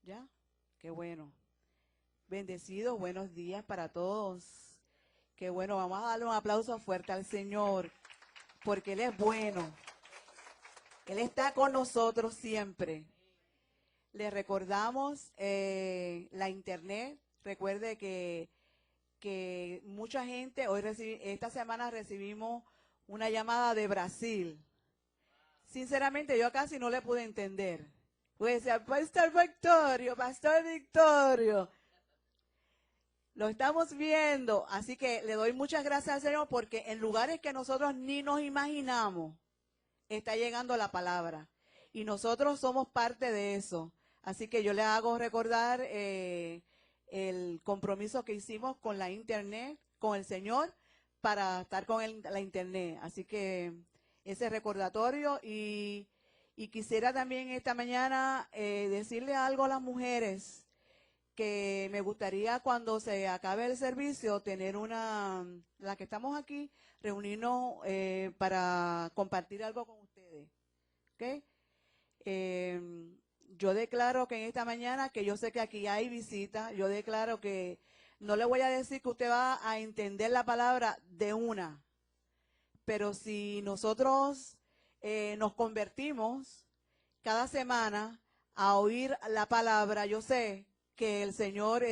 ¿Ya? Qué bueno. Bendecidos, buenos días para todos. Qué bueno, vamos a darle un aplauso fuerte al Señor, porque Él es bueno. Él está con nosotros siempre. Le recordamos la internet. Recuerde que mucha gente, esta semana recibimos una llamada de Brasil. Sinceramente, yo casi no le pude entender. Pues decía, Pastor Victorio. Lo estamos viendo, así que le doy muchas gracias al Señor porque en lugares que nosotros ni nos imaginamos está llegando la palabra y nosotros somos parte de eso. Así que yo le hago recordar el compromiso que hicimos con la internet, con el Señor, para estar con la internet. Así que ese recordatorio y quisiera también esta mañana decirle algo a las mujeres que me gustaría cuando se acabe el servicio tener la que estamos aquí, reunirnos para compartir algo con ustedes. ¿Ok? Yo declaro que en esta mañana, que yo sé que aquí hay visita, yo declaro que no le voy a decir que usted va a entender la palabra de una, pero si nosotros nos convertimos cada semana a oír la palabra, yo sé que el Señor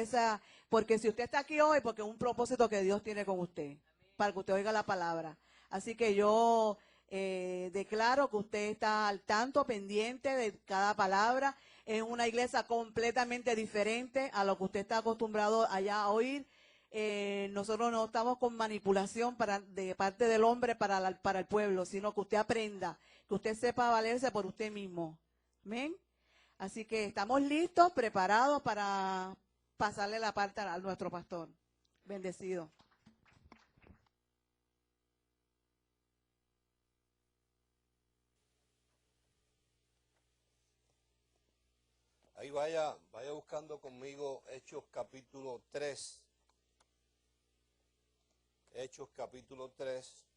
porque si usted está aquí hoy, porque es un propósito que Dios tiene con usted, para que usted oiga la palabra. Así que yo declaro que usted está al tanto, pendiente de cada palabra. Es una iglesia completamente diferente a lo que usted está acostumbrado allá a oír. Nosotros no estamos con manipulación de parte del hombre para el pueblo, sino que usted aprenda, que usted sepa valerse por usted mismo. Amén. Así que estamos listos, preparados para pasarle la parte a nuestro pastor. Bendecido. Ahí vaya buscando conmigo Hechos capítulo 3. Hechos capítulo 3.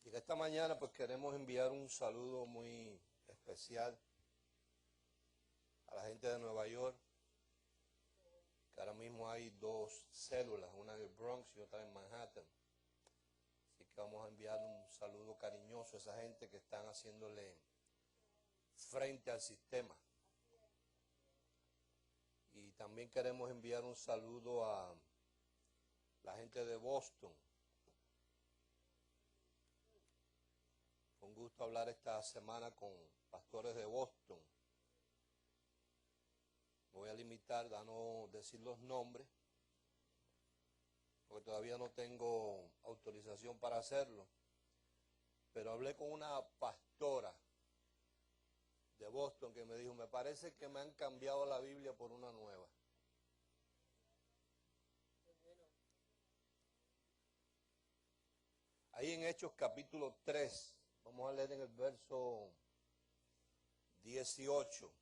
Y esta mañana pues queremos enviar un saludo muy especial a la gente de Nueva York, que ahora mismo hay dos células, una en el Bronx y otra en Manhattan. Así que vamos a enviar un saludo cariñoso a esa gente que están haciéndole frente al sistema. Y también queremos enviar un saludo a la gente de Boston. Fue un gusto hablar esta semana con pastores de Boston. Me voy a limitar a no decir los nombres, porque todavía no tengo autorización para hacerlo. Pero hablé con una pastora de Boston que me dijo, me parece que me han cambiado la Biblia por una nueva. Ahí en Hechos capítulo 3, vamos a leer en el verso 18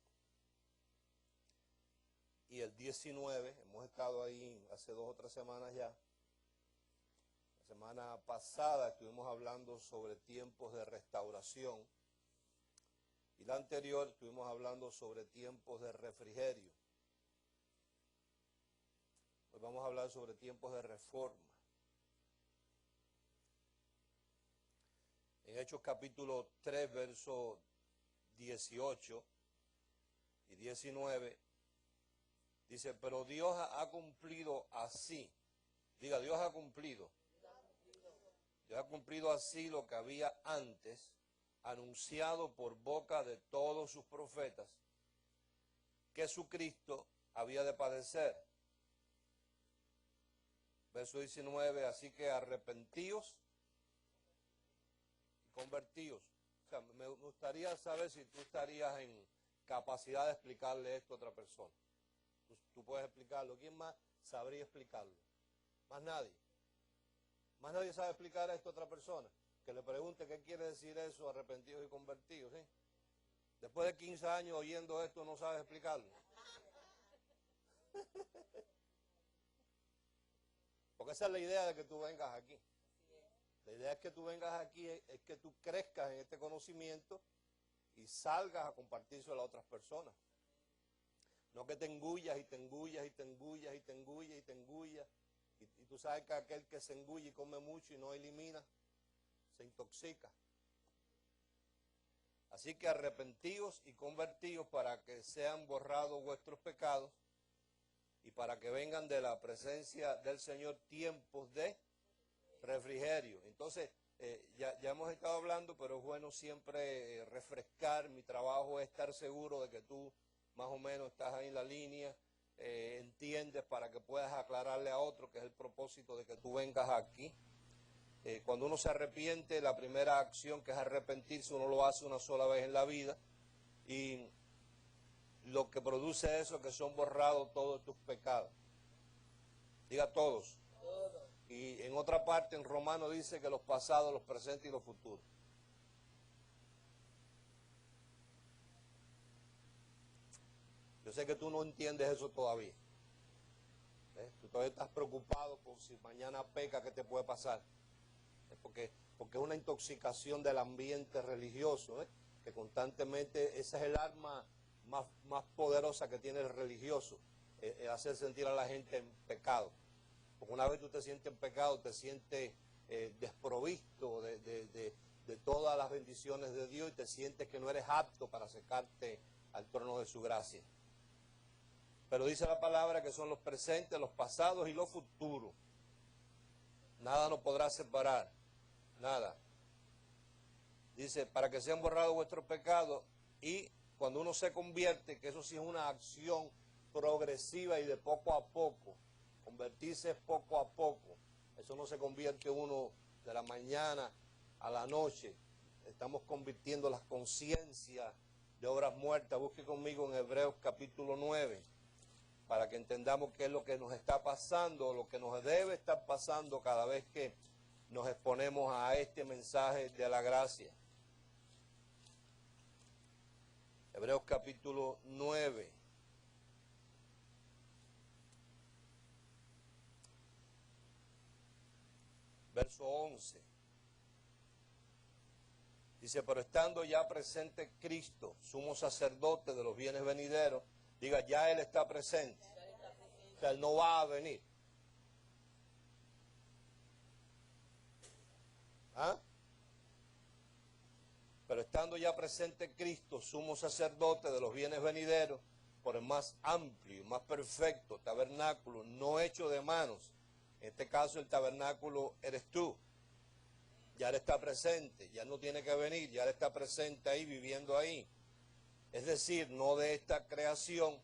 y el 19, hemos estado ahí hace 2 o 3 semanas ya. La semana pasada estuvimos hablando sobre tiempos de restauración y la anterior estuvimos hablando sobre tiempos de refrigerio. Hoy vamos a hablar sobre tiempos de reforma. En Hechos capítulo 3, versos 18 y 19, dice, pero Dios ha cumplido así. Diga, Dios ha cumplido. Dios ha cumplido así lo que había antes anunciado por boca de todos sus profetas, que su Cristo había de padecer. Verso 19, así que arrepentíos y convertíos. O sea, me gustaría saber si tú estarías en capacidad de explicarle esto a otra persona. Tú puedes explicarlo. ¿Quién más sabría explicarlo? Más nadie. Más nadie sabe explicar esto a otra persona. Que le pregunte qué quiere decir eso, arrepentidos y convertidos, ¿sí? Después de 15 años oyendo esto, no sabes explicarlo. Porque esa es la idea de que tú vengas aquí. La idea es que tú vengas aquí, es que tú crezcas en este conocimiento y salgas a compartírselo a otras personas. No que te engullas y te engullas y te engullas y te engullas y te engullas. Y tú sabes que aquel que se engulle y come mucho y no elimina, se intoxica. Así que arrepentidos y convertidos para que sean borrados vuestros pecados y para que vengan de la presencia del Señor tiempos de refrigerio. Entonces, ya hemos estado hablando, pero es bueno siempre refrescar. Mi trabajo es estar seguro de que tú más o menos estás ahí en la línea, entiendes, para que puedas aclararle a otro, que es el propósito de que tú vengas aquí. Cuando uno se arrepiente, la primera acción, que es arrepentirse, uno lo hace una sola vez en la vida, y lo que produce eso es que son borrados todos tus pecados. Diga todos. Y en otra parte, en Romano, dice que los pasados, los presentes y los futuros. Yo sé que tú no entiendes eso todavía. Tú todavía estás preocupado por si mañana peca, ¿qué te puede pasar? Porque es una intoxicación del ambiente religioso, que constantemente, esa es el arma más poderosa que tiene el religioso, hacer sentir a la gente en pecado. Porque una vez tú te sientes en pecado, te sientes desprovisto de todas las bendiciones de Dios y te sientes que no eres apto para acercarte al trono de su gracia. Pero dice la palabra que son los presentes, los pasados y los futuros. Nada nos podrá separar, nada. Dice, para que sean borrados vuestros pecados, y cuando uno se convierte, que eso sí es una acción progresiva y de poco a poco, convertirse es poco a poco, eso no se convierte uno de la mañana a la noche, estamos convirtiendo las conciencias de obras muertas. Busque conmigo en Hebreos capítulo 9, para que entendamos qué es lo que nos está pasando, lo que nos debe estar pasando cada vez que nos exponemos a este mensaje de la gracia. Hebreos capítulo 9. Verso 11. Dice, pero estando ya presente Cristo, sumo sacerdote de los bienes venideros, diga, ya Él está presente. O sea, Él no va a venir. ¿Ah? Pero estando ya presente Cristo, sumo sacerdote de los bienes venideros, por el más amplio, más perfecto tabernáculo, no hecho de manos. En este caso el tabernáculo eres tú. Ya Él está presente, ya no tiene que venir, ya Él está presente ahí, viviendo ahí. Es decir, no de esta creación,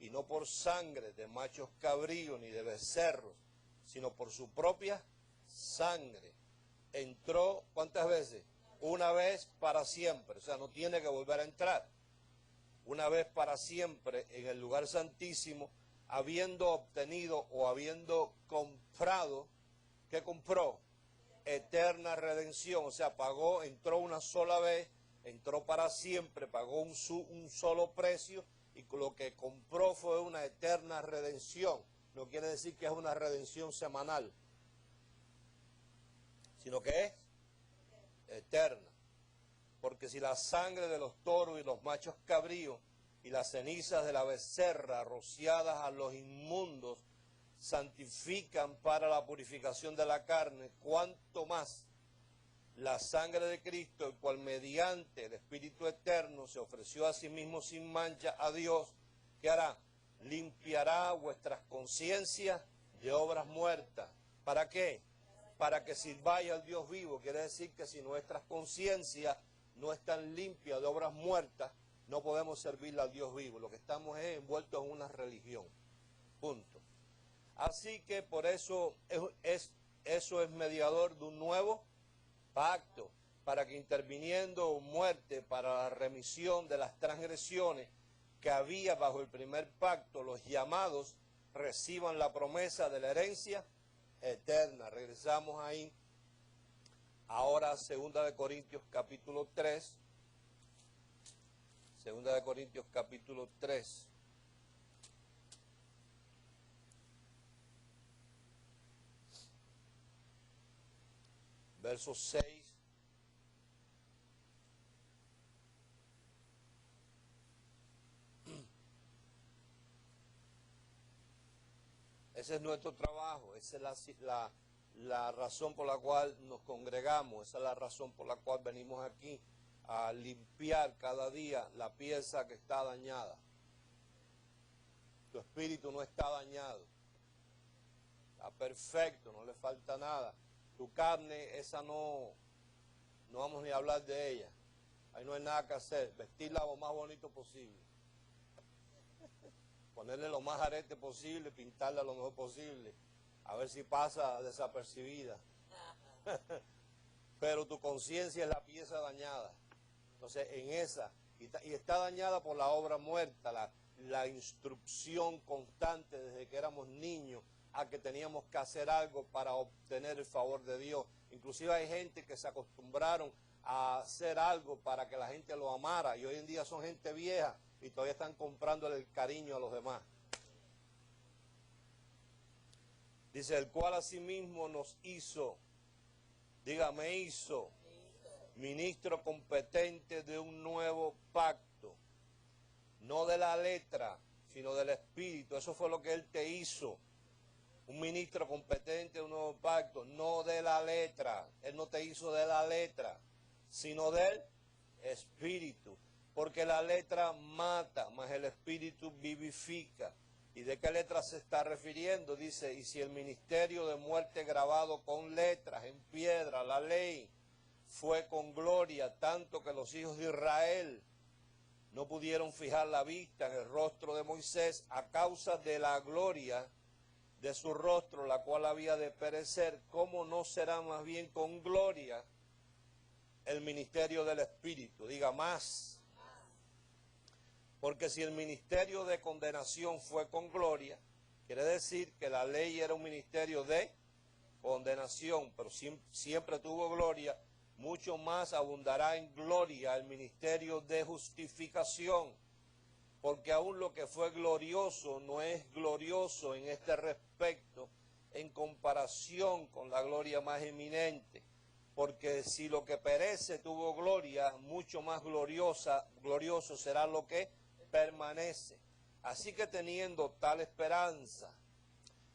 y no por sangre de machos cabríos ni de becerros, sino por su propia sangre. Entró, ¿cuántas veces? Una vez para siempre, o sea, no tiene que volver a entrar. Una vez para siempre en el lugar santísimo, habiendo obtenido o habiendo comprado, ¿qué compró? Eterna redención, o sea, pagó, entró una sola vez, entró para siempre, pagó un solo precio, y lo que compró fue una eterna redención. No quiere decir que es una redención semanal, sino que es eterna. Porque si la sangre de los toros y los machos cabríos y las cenizas de la becerra rociadas a los inmundos santifican para la purificación de la carne, cuánto más la sangre de Cristo, el cual mediante el Espíritu Eterno se ofreció a sí mismo sin mancha a Dios, ¿qué hará? Limpiará vuestras conciencias de obras muertas. ¿Para qué? Para que sirváis al Dios vivo. Quiere decir que si nuestras conciencias no están limpias de obras muertas, no podemos servirle al Dios vivo. Lo que estamos es envueltos en una religión. Punto. Así que por eso eso es mediador de un nuevo pacto, para que interviniendo muerte para la remisión de las transgresiones que había bajo el primer pacto, los llamados reciban la promesa de la herencia eterna. Regresamos ahí. Ahora, 2 Corintios capítulo 3. 2 Corintios capítulo 3. verso 6. Ese es nuestro trabajo, esa es la razón por la cual nos congregamos, esa es la razón por la cual venimos aquí a limpiar cada día la pieza que está dañada. Tu espíritu no está dañado, está perfecto, no le falta nada. Tu carne, esa no vamos ni a hablar de ella, ahí no hay nada que hacer, vestirla lo más bonito posible. Ponerle lo más arete posible, pintarla lo mejor posible, a ver si pasa desapercibida. Pero tu conciencia es la pieza dañada. Entonces, en esa, y está dañada por la obra muerta, la instrucción constante desde que éramos niños a que teníamos que hacer algo para obtener el favor de Dios. Inclusive hay gente que se acostumbraron a hacer algo para que la gente lo amara, y hoy en día son gente vieja y todavía están comprándole el cariño a los demás. Dice, el cual asimismo nos hizo, dígame hizo, ministro competente de un nuevo pacto, no de la letra, sino del espíritu. Eso fue lo que Él te hizo, un ministro competente de un nuevo pacto, no de la letra. Él no te hizo de la letra, sino del espíritu. Porque la letra mata, mas el espíritu vivifica. ¿Y de qué letra se está refiriendo? Dice, y si el ministerio de muerte grabado con letras en piedra, la ley, fue con gloria, tanto que los hijos de Israel no pudieron fijar la vista en el rostro de Moisés a causa de la gloria de su rostro, la cual había de perecer, ¿cómo no será más bien con gloria el ministerio del Espíritu? Diga más. Porque si el ministerio de condenación fue con gloria, quiere decir que la ley era un ministerio de condenación, pero siempre tuvo gloria, mucho más abundará en gloria el ministerio de justificación. Porque aún lo que fue glorioso no es glorioso en este respecto en comparación con la gloria más eminente. Porque si lo que perece tuvo gloria, mucho más glorioso será lo que permanece. Así que teniendo tal esperanza,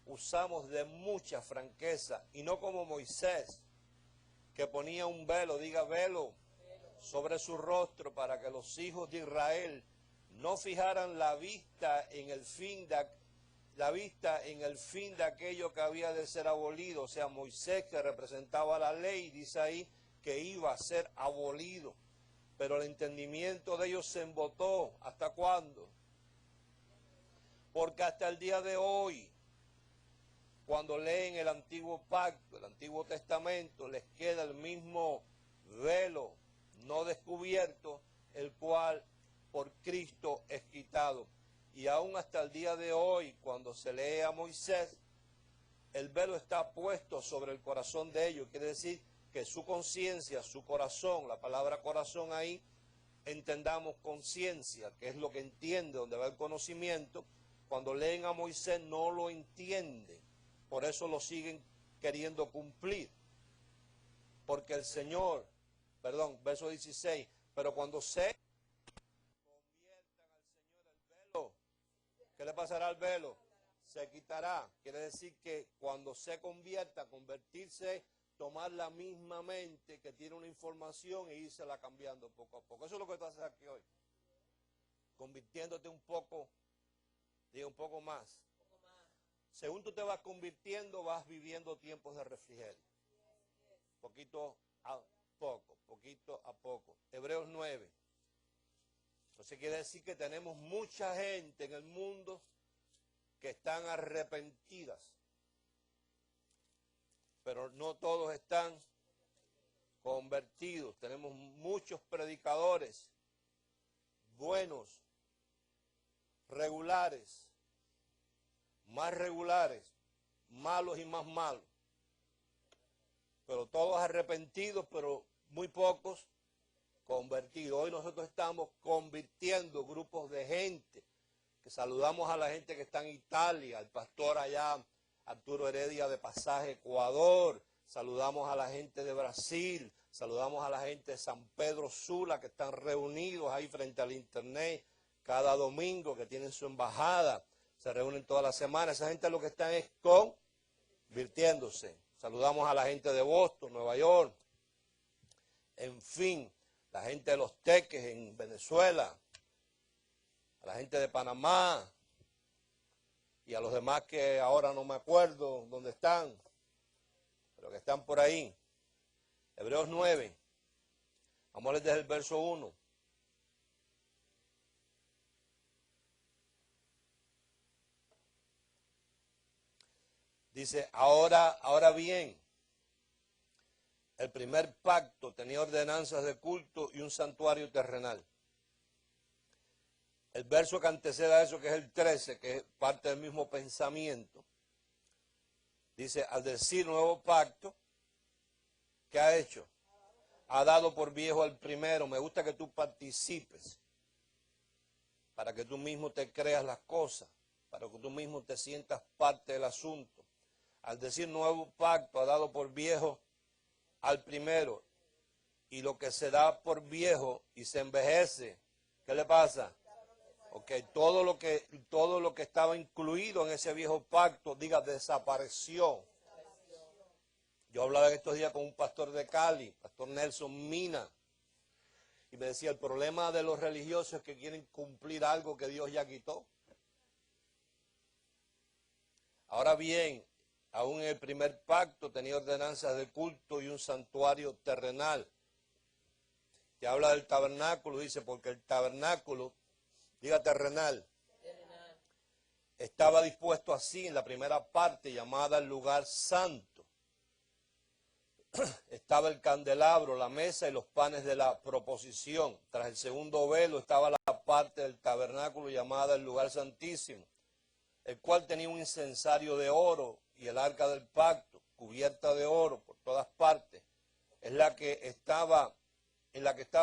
usamos de mucha franqueza, y no como Moisés, que ponía un velo, diga velo, sobre su rostro para que los hijos de Israel no fijaran la vista en el fin de aquello que había de ser abolido. O sea, Moisés, que representaba la ley, dice ahí que iba a ser abolido. Pero el entendimiento de ellos se embotó. ¿Hasta cuándo? Porque hasta el día de hoy, cuando leen el Antiguo Pacto, el Antiguo Testamento, les queda el mismo velo no descubierto, el cual por Cristo es quitado. Y aún hasta el día de hoy, cuando se lee a Moisés, el velo está puesto sobre el corazón de ellos. Quiere decir que su conciencia, su corazón, la palabra corazón ahí, entendamos conciencia, que es lo que entiende, donde va el conocimiento. Cuando leen a Moisés no lo entienden, por eso lo siguen queriendo cumplir. Porque el Señor, verso 16, pero cuando se conviertan al Señor el velo, ¿qué le pasará al velo? Se quitará. Quiere decir que cuando se convierta, convertirse, tomar la misma mente que tiene una información e írsela cambiando poco a poco. Eso es lo que tú haces aquí hoy. Convirtiéndote un poco, diga un poco más. Según tú te vas convirtiendo, vas viviendo tiempos de refrigerio. Poquito a poco, poquito a poco. Hebreos 9. Entonces quiere decir que tenemos mucha gente en el mundo que están arrepentidas, pero no todos están convertidos. Tenemos muchos predicadores buenos, regulares, malos y más malos, pero todos arrepentidos, pero muy pocos convertidos. Hoy nosotros estamos convirtiendo grupos de gente, que saludamos a la gente que está en Italia, el pastor allá, Arturo Heredia de Pasaje, Ecuador, saludamos a la gente de Brasil, saludamos a la gente de San Pedro Sula, que están reunidos ahí frente al internet cada domingo, que tienen su embajada, se reúnen toda la semana. Esa gente lo que están es convirtiéndose. Saludamos a la gente de Boston, Nueva York, en fin, la gente de Los Teques en Venezuela, a la gente de Panamá y a los demás que ahora no me acuerdo dónde están, pero que están por ahí. Hebreos 9, vamos a leer desde el verso 1. Dice, ahora bien, el primer pacto tenía ordenanzas de culto y un santuario terrenal. El verso que antecede a eso, que es el 13, que es parte del mismo pensamiento, dice, al decir nuevo pacto, ¿qué ha hecho? Ha dado por viejo al primero. Me gusta que tú participes, para que tú mismo te creas las cosas, para que tú mismo te sientas parte del asunto. Al decir nuevo pacto, ha dado por viejo al primero. Y lo que se da por viejo y se envejece, ¿qué le pasa? Ok, todo lo que estaba incluido en ese viejo pacto, diga, desapareció. Yo hablaba en estos días con un pastor de Cali, pastor Nelson Mina, y me decía, el problema de los religiosos es que quieren cumplir algo que Dios ya quitó. Ahora bien, aún en el primer pacto tenía ordenanzas de culto y un santuario terrenal. Que habla del tabernáculo, dice, porque el tabernáculo, diga terrenal, estaba dispuesto así en la primera parte, llamada el lugar santo. Estaba el candelabro, la mesa y los panes de la proposición. Tras el segundo velo estaba la parte del tabernáculo llamada el lugar santísimo, el cual tenía un incensario de oro, y el arca del pacto, cubierta de oro por todas partes, en la que estaba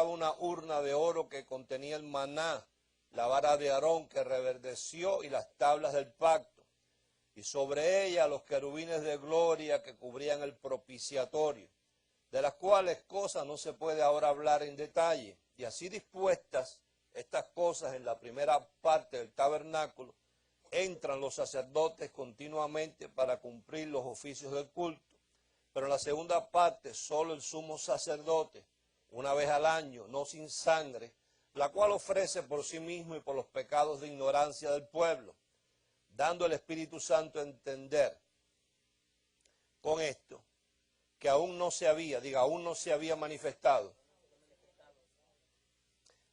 una urna de oro que contenía el maná, la vara de Aarón que reverdeció y las tablas del pacto, y sobre ella los querubines de gloria que cubrían el propiciatorio, de las cuales cosas no se puede ahora hablar en detalle. Y así dispuestas estas cosas en la primera parte del tabernáculo, entran los sacerdotes continuamente para cumplir los oficios del culto. Pero en la segunda parte, solo el sumo sacerdote, una vez al año, no sin sangre, la cual ofrece por sí mismo y por los pecados de ignorancia del pueblo, dando el Espíritu Santo a entender con esto, que aún no se había manifestado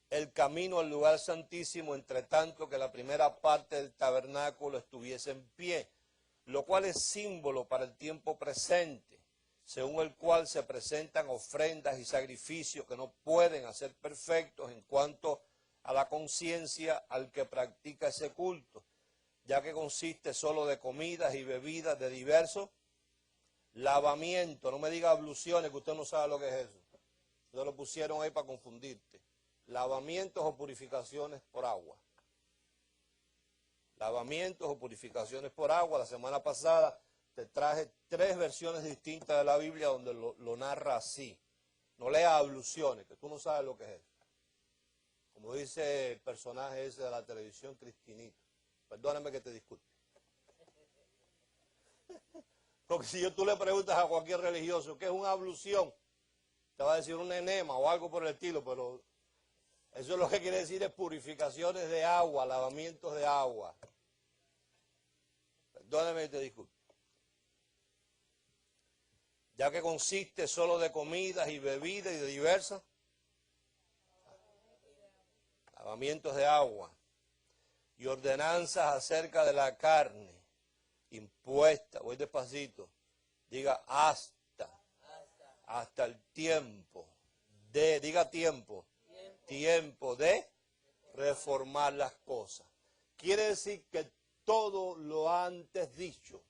el camino al lugar santísimo, entre tanto que la primera parte del tabernáculo estuviese en pie, lo cual es símbolo para el tiempo presente, según el cual se presentan ofrendas y sacrificios que no pueden hacer perfectos en cuanto a la conciencia al que practica ese culto, ya que consiste solo de comidas y bebidas de diversos lavamientos. No me diga abluciones, que usted no sabe lo que es eso. Ustedes lo pusieron ahí para confundirte. Lavamientos o purificaciones por agua. Lavamientos o purificaciones por agua. La semana pasada te traje 3 versiones distintas de la Biblia donde lo narra así. No lea abluciones, que tú no sabes lo que es eso. Como dice el personaje ese de la televisión, Cristinito. Perdóname que te disculpe. Porque si tú le preguntas a cualquier religioso qué es una ablución, te va a decir un enema o algo por el estilo, pero eso es lo que quiere decir es purificaciones de agua, lavamientos de agua. Perdóname que te disculpe. Ya que consiste solo de comidas y bebidas y de diversas lavamientos de agua y ordenanzas acerca de la carne impuesta, voy despacito, diga hasta el tiempo de, diga tiempo de reformar las cosas. Quiere decir que todo lo antes dicho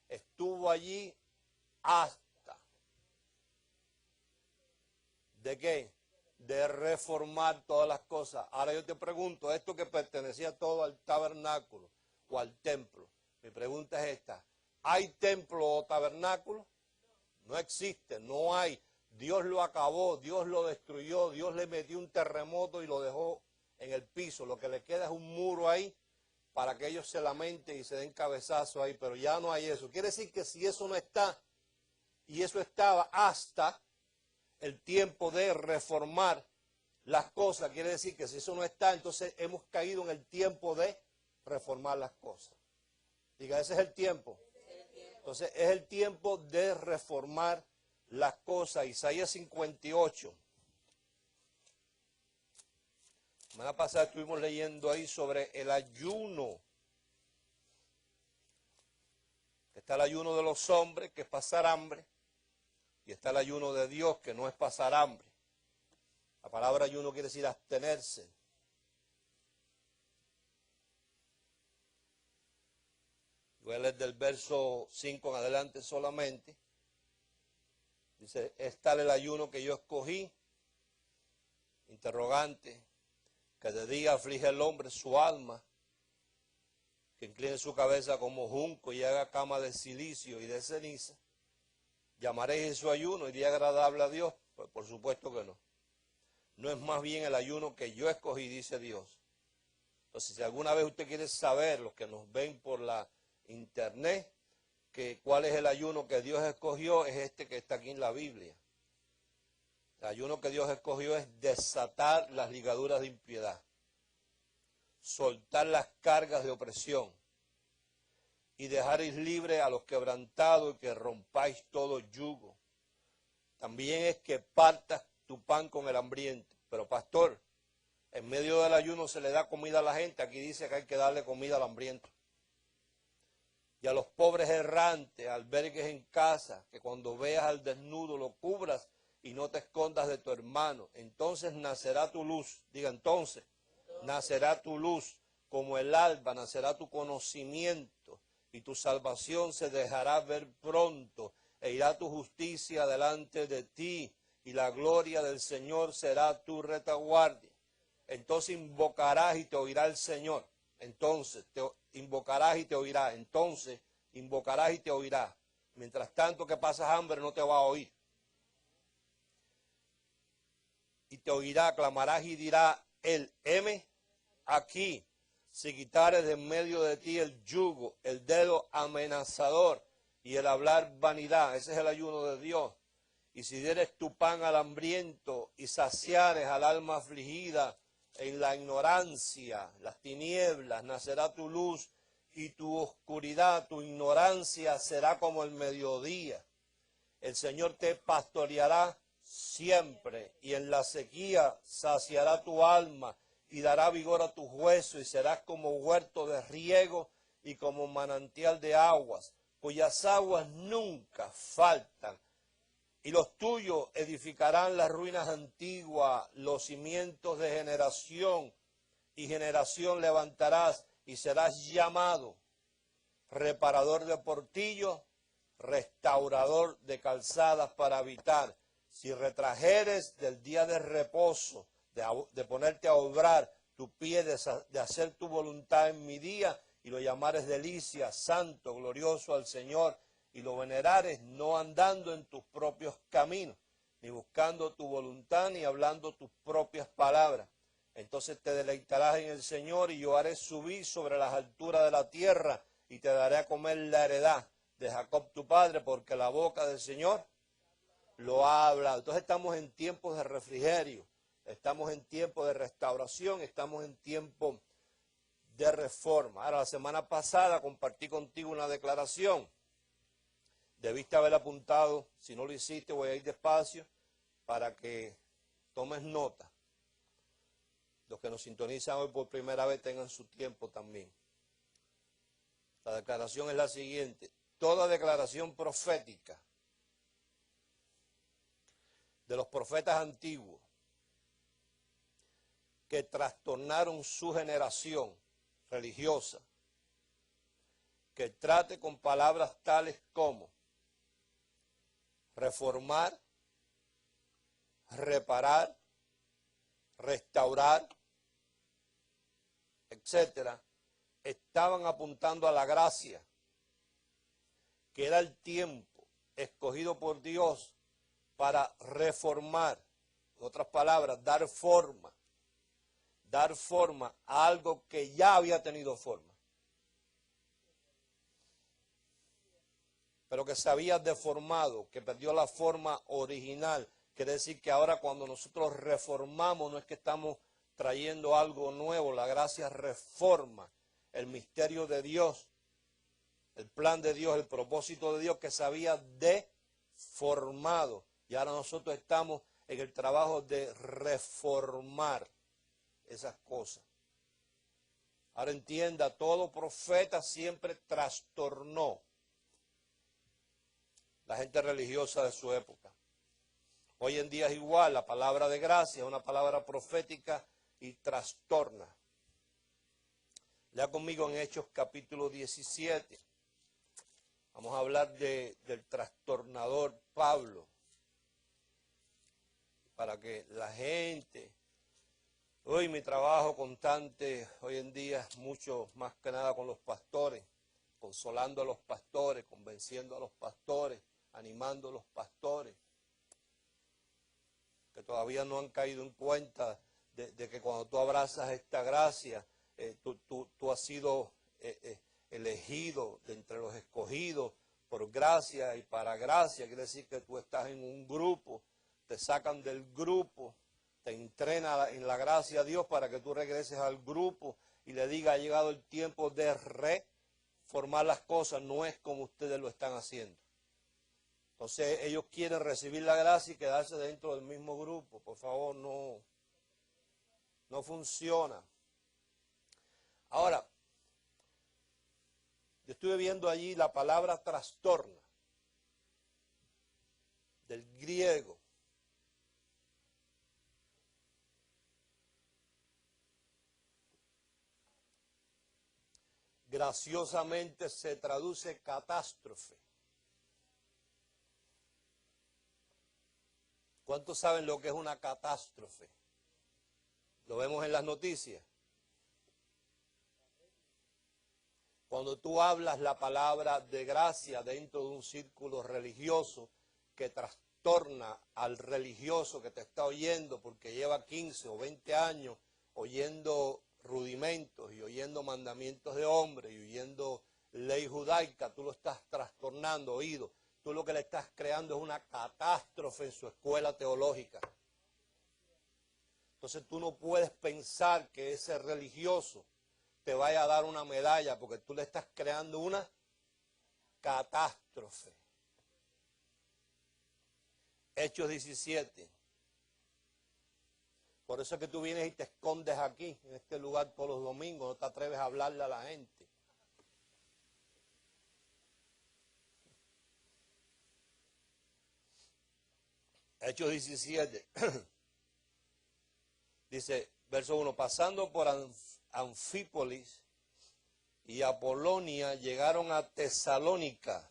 estuvo allí hasta, ¿de qué? De reformar todas las cosas. Ahora yo te pregunto, esto que pertenecía todo al tabernáculo o al templo, mi pregunta es esta: ¿hay templo o tabernáculo? no existe, no hay. Dios lo acabó, Dios lo destruyó, Dios le metió un terremoto y lo dejó en el piso. Lo que le queda es un muro ahí para que ellos se lamenten y se den cabezazo ahí, pero ya no hay eso. Quiere decir que si eso no está, y eso estaba hasta el tiempo de reformar las cosas, quiere decir que si eso no está, entonces hemos caído en el tiempo de reformar las cosas. Diga, ese es el tiempo. Entonces es el tiempo de reformar las cosas. Isaías 58. La semana pasada estuvimos leyendo ahí sobre el ayuno. Está el ayuno de los hombres, que es pasar hambre, y está el ayuno de Dios, que no es pasar hambre. La palabra ayuno quiere decir abstenerse. Voy a leer del verso 5 en adelante solamente. Dice, es tal el ayuno que yo escogí, interrogante, que de día aflige el hombre su alma, que incline su cabeza como junco y haga cama de silicio y de ceniza. ¿Llamaréis eso ayuno y día agradable a Dios? Pues por supuesto que no. No es más bien el ayuno que yo escogí, dice Dios. Entonces, si alguna vez usted quiere saber, los que nos ven por la internet, que cuál es el ayuno que Dios escogió, es este que está aquí en la Biblia. El ayuno que Dios escogió es desatar las ligaduras de impiedad, soltar las cargas de opresión y dejaréis libre a los quebrantados y que rompáis todo yugo. También es que partas tu pan con el hambriento. Pero pastor, en medio del ayuno se le da comida a la gente. Aquí dice que hay que darle comida al hambriento. Y a los pobres errantes, albergues en casa, que cuando veas al desnudo lo cubras y no te escondas de tu hermano. Entonces nacerá tu luz. Diga, entonces nacerá tu luz como el alba, nacerá tu conocimiento y tu salvación se dejará ver pronto e irá tu justicia delante de ti y la gloria del Señor será tu retaguardia. Entonces invocarás y te oirá el Señor. Entonces te invocarás y te oirá. Entonces invocarás y te oirá. Mientras tanto que pasas hambre no te va a oír. Y te oirá, clamarás y dirá él, heme aquí. Si quitares de en medio de ti el yugo, el dedo amenazador y el hablar vanidad, ese es el ayuno de Dios. Y si dieres tu pan al hambriento y saciares al alma afligida en la ignorancia, las tinieblas, nacerá tu luz y tu oscuridad, tu ignorancia será como el mediodía. El Señor te pastoreará siempre y en la sequía saciará tu alma y dará vigor a tus huesos y serás como huerto de riego y como manantial de aguas, cuyas aguas nunca faltan. Y los tuyos edificarán las ruinas antiguas, los cimientos de generación y generación levantarás y serás llamado reparador de portillos, restaurador de calzadas para habitar. Si retrajeres del día de reposo, de ponerte a obrar tu pie, de hacer tu voluntad en mi día, y lo llamares delicia, santo, glorioso al Señor, y lo venerares, no andando en tus propios caminos, ni buscando tu voluntad, ni hablando tus propias palabras. Entonces te deleitarás en el Señor, y yo haré subir sobre las alturas de la tierra, y te daré a comer la heredad de Jacob tu padre, porque la boca del Señor lo ha hablado. Entonces estamos en tiempos de refrigerio, estamos en tiempo de restauración, estamos en tiempo de reforma. Ahora, la semana pasada compartí contigo una declaración. Debiste haber apuntado, si no lo hiciste voy a ir despacio para que tomes nota. Los que nos sintonizan hoy por primera vez tengan su tiempo también. La declaración es la siguiente: toda declaración profética de los profetas antiguos que trastornaron su generación religiosa, que trate con palabras tales como reformar, reparar, restaurar, etcétera, estaban apuntando a la gracia, que era el tiempo escogido por Dios para reformar, en otras palabras, dar forma a algo que ya había tenido forma, pero que se había deformado, que perdió la forma original. Quiere decir que ahora cuando nosotros reformamos no es que estamos trayendo algo nuevo, la gracia reforma el misterio de Dios, el plan de Dios, el propósito de Dios que se había deformado. Y ahora nosotros estamos en el trabajo de reformar esas cosas. Ahora entienda, todo profeta siempre trastornó la gente religiosa de su época. Hoy en día es igual, la palabra de gracia es una palabra profética y trastorna. Lea conmigo en Hechos capítulo 17. Vamos a hablar del trastornador Pablo, para que la gente, hoy mi trabajo constante hoy en día es mucho más que nada con los pastores, consolando a los pastores, convenciendo a los pastores, animando a los pastores, que todavía no han caído en cuenta de que cuando tú abrazas esta gracia, tú has sido elegido de entre los escogidos por gracia y para gracia. Quiere decir que tú estás en un grupo, te sacan del grupo, te entrena en la gracia a Dios para que tú regreses al grupo y le diga: ha llegado el tiempo de reformar las cosas, no es como ustedes lo están haciendo. Entonces ellos quieren recibir la gracia y quedarse dentro del mismo grupo. Por favor, no funciona. Ahora, yo estuve viendo allí la palabra trastorna, del griego. Graciosamente se traduce catástrofe. ¿Cuántos saben lo que es una catástrofe? Lo vemos en las noticias. Cuando tú hablas la palabra de gracia dentro de un círculo religioso que trastorna al religioso que te está oyendo porque lleva 15 o 20 años oyendo rudimentos y oyendo mandamientos de hombres y oyendo ley judaica, tú lo estás trastornando, oído. Tú lo que le estás creando es una catástrofe en su escuela teológica. Entonces tú no puedes pensar que ese religioso te vaya a dar una medalla porque tú le estás creando una catástrofe. Hechos 17. Por eso es que tú vienes y te escondes aquí, en este lugar todos los domingos, no te atreves a hablarle a la gente. Hechos 17. Dice, verso 1, pasando por Anfípolis y Apolonia, llegaron a Tesalónica,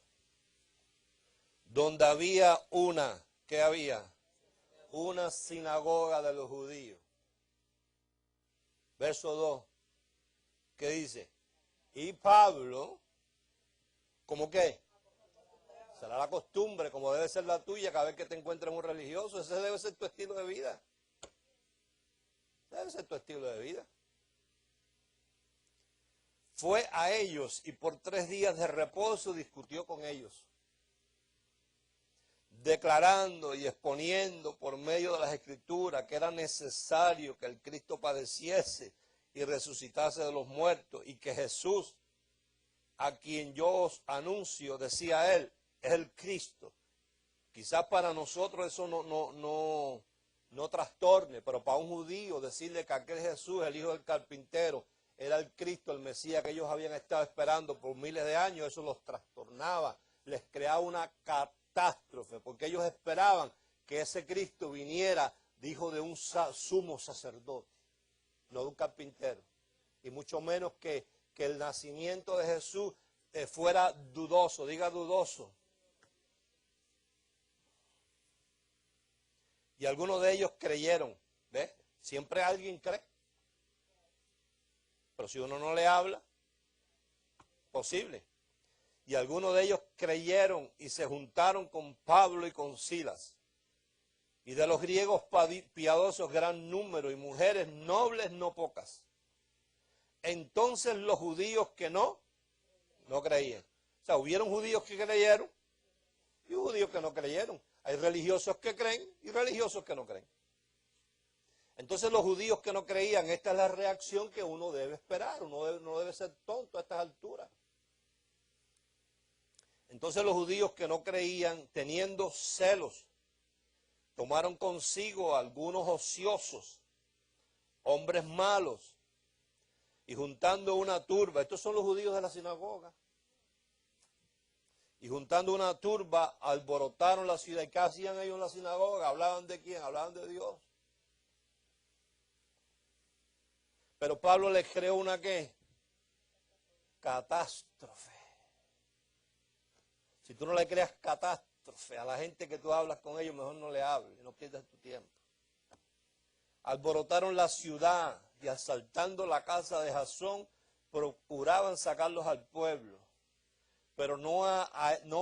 donde había una, ¿qué había? Una sinagoga de los judíos. Verso 2, ¿qué dice? Y Pablo, ¿cómo qué? Será la costumbre, como debe ser la tuya, cada vez que te encuentres un religioso, ese debe ser tu estilo de vida. Debe ser tu estilo de vida. Fue a ellos y por 3 días de reposo discutió con ellos, declarando y exponiendo por medio de las Escrituras que era necesario que el Cristo padeciese y resucitase de los muertos, y que Jesús, a quien yo os anuncio, decía él, es el Cristo. Quizás para nosotros eso no trastorne, pero para un judío decirle que aquel Jesús, el hijo del carpintero, era el Cristo, el Mesías que ellos habían estado esperando por miles de años, eso los trastornaba, les creaba una catástrofe, porque ellos esperaban que ese Cristo viniera de hijo de un sumo sacerdote, no de un carpintero, y mucho menos que el nacimiento de Jesús fuera dudoso, diga dudoso. Y algunos de ellos creyeron, ¿ves? Siempre alguien cree. Pero si uno no le habla, posible. y algunos de ellos creyeron y se juntaron con Pablo y con Silas. Y de los griegos piadosos gran número y mujeres nobles no pocas. Entonces los judíos que no creían. O sea, hubieron judíos que creyeron y judíos que no creyeron. Hay religiosos que creen y religiosos que no creen. Entonces los judíos que no creían, esta es la reacción que uno debe esperar. Uno no debe ser tonto a estas alturas. Entonces los judíos que no creían, teniendo celos, tomaron consigo algunos ociosos, hombres malos, y juntando una turba, estos son los judíos de la sinagoga, y juntando una turba, alborotaron la ciudad. ¿Y qué hacían ellos en la sinagoga? ¿Hablaban de quién? Hablaban de Dios. Pero Pablo les creó una ¿qué? Catástrofe. Si tú no le creas catástrofe a la gente que tú hablas con ellos, mejor no le hables, no pierdas tu tiempo. Alborotaron la ciudad y asaltando la casa de Jasón, procuraban sacarlos al pueblo. Pero no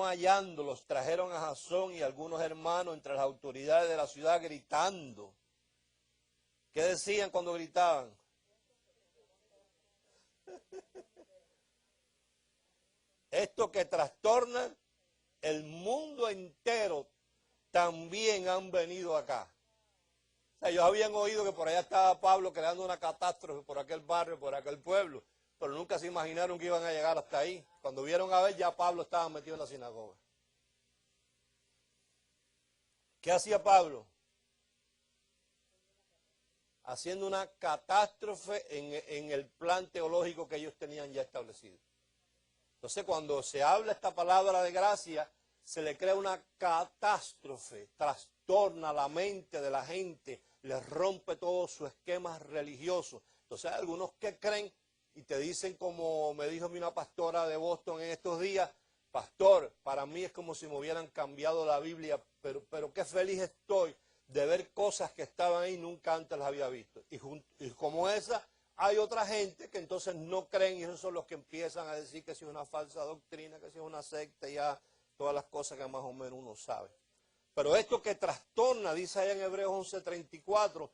hallándolos, trajeron a Jasón y algunos hermanos entre las autoridades de la ciudad gritando. ¿Qué decían cuando gritaban? Esto que trastorna el mundo entero también han venido acá. O sea, ellos habían oído que por allá estaba Pablo creando una catástrofe por aquel barrio, por aquel pueblo, pero nunca se imaginaron que iban a llegar hasta ahí. Cuando vieron a ver, ya Pablo estaba metido en la sinagoga. ¿Qué hacía Pablo? Haciendo una catástrofe en el plan teológico que ellos tenían ya establecido. Entonces, cuando se habla esta palabra de gracia, se le crea una catástrofe, trastorna la mente de la gente, les rompe todos sus esquemas religiosos. Entonces, hay algunos que creen y te dicen, como me dijo una pastora de Boston en estos días, pastor, para mí es como si me hubieran cambiado la Biblia, pero qué feliz estoy de ver cosas que estaban ahí y nunca antes las había visto. Y como esa, hay otra gente que entonces no creen y esos son los que empiezan a decir que si es una falsa doctrina, que si es una secta, ya todas las cosas que más o menos uno sabe. Pero esto que trastorna, dice allá en Hebreos 11:34,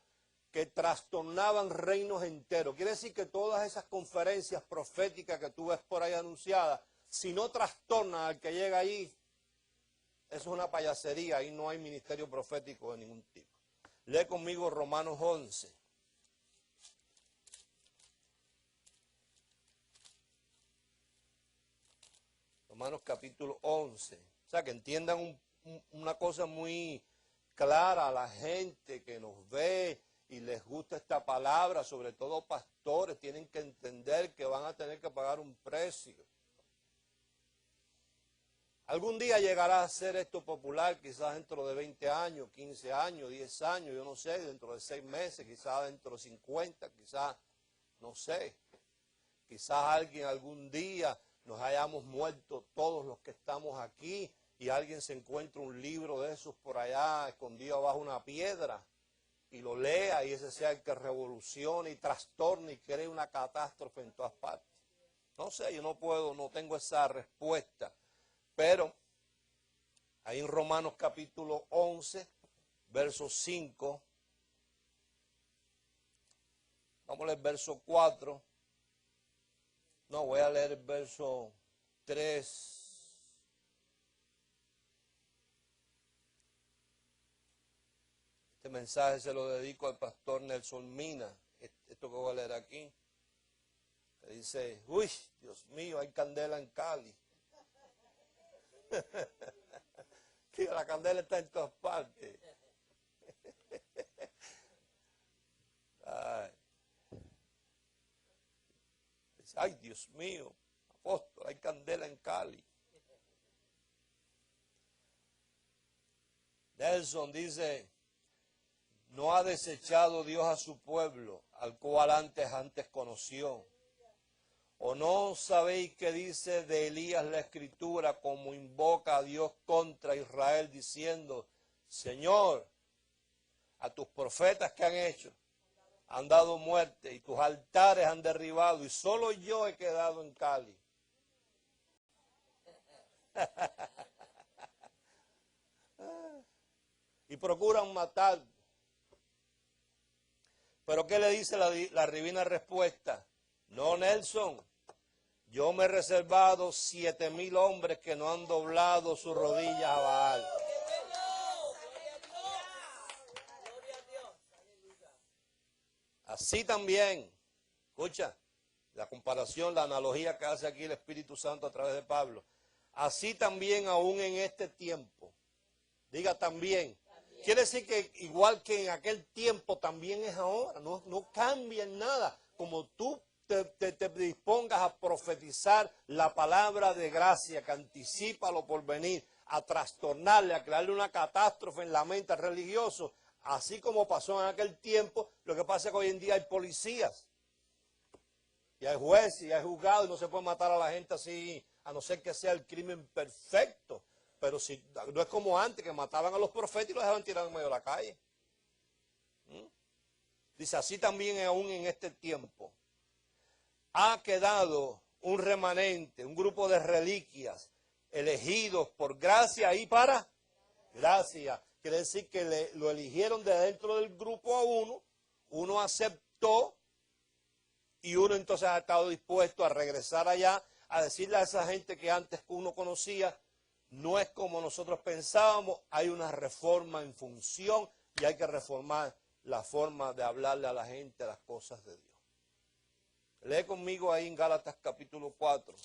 que trastornaban reinos enteros. Quiere decir que todas esas conferencias proféticas que tú ves por ahí anunciadas, si no trastornan al que llega allí, eso es una payasería, ahí no hay ministerio profético de ningún tipo. Lee conmigo Romanos 11. Romanos capítulo 11. O sea, que entiendan una cosa muy clara a la gente que nos ve y les gusta esta palabra, sobre todo pastores, tienen que entender que van a tener que pagar un precio. Algún día llegará a ser esto popular, quizás dentro de 20 años, 15 años, 10 años, yo no sé, dentro de 6 meses, quizás dentro de 50, quizás, no sé. Quizás alguien algún día nos hayamos muerto todos los que estamos aquí y alguien se encuentra un libro de esos por allá escondido bajo una piedra y lo lea y ese sea el que revolucione y trastorne y cree una catástrofe en todas partes. No sé, yo no tengo esa respuesta. Pero ahí en Romanos capítulo 11, verso 5, vamos a leer el verso 4, no, voy a leer el verso 3. Este mensaje se lo dedico al pastor Nelson Mina, esto que voy a leer aquí, que dice, uy, Dios mío, hay candela en Cali. Tío, la candela está en todas partes. Ay, Dios mío, apóstol, hay candela en Cali. Nelson dice, no ha desechado Dios a su pueblo, al cual antes conoció. ¿O no sabéis qué dice de Elías la Escritura, como invoca a Dios contra Israel, diciendo, Señor, a tus profetas que han hecho, han dado muerte, y tus altares han derribado, y solo yo he quedado en Cali? Y procuran matar. Pero ¿qué le dice la divina respuesta? No, Nelson, yo me he reservado 7,000 hombres que no han doblado sus rodillas a Baal. Así también, escucha, la comparación, la analogía que hace aquí el Espíritu Santo a través de Pablo. Así también aún en este tiempo. Diga también. Quiere decir que igual que en aquel tiempo también es ahora. No cambia en nada. Como tú te dispongas a profetizar la palabra de gracia que anticipa lo por venir, a trastornarle, a crearle una catástrofe en la mente al religioso, así como pasó en aquel tiempo, lo que pasa es que hoy en día hay policías, y hay jueces, y hay juzgados, y no se puede matar a la gente así, a no ser que sea el crimen perfecto. Pero si, no es como antes, que mataban a los profetas y los dejaban tirados en medio de la calle. Dice, así también aún en este tiempo ha quedado un remanente, un grupo de reliquias, elegidos por gracia y para gracia. Quiere decir que lo eligieron de dentro del grupo a uno aceptó y uno entonces ha estado dispuesto a regresar allá, a decirle a esa gente que antes uno conocía, no es como nosotros pensábamos, hay una reforma en función y hay que reformar la forma de hablarle a la gente las cosas de Dios. Lee conmigo ahí en Gálatas capítulo 4.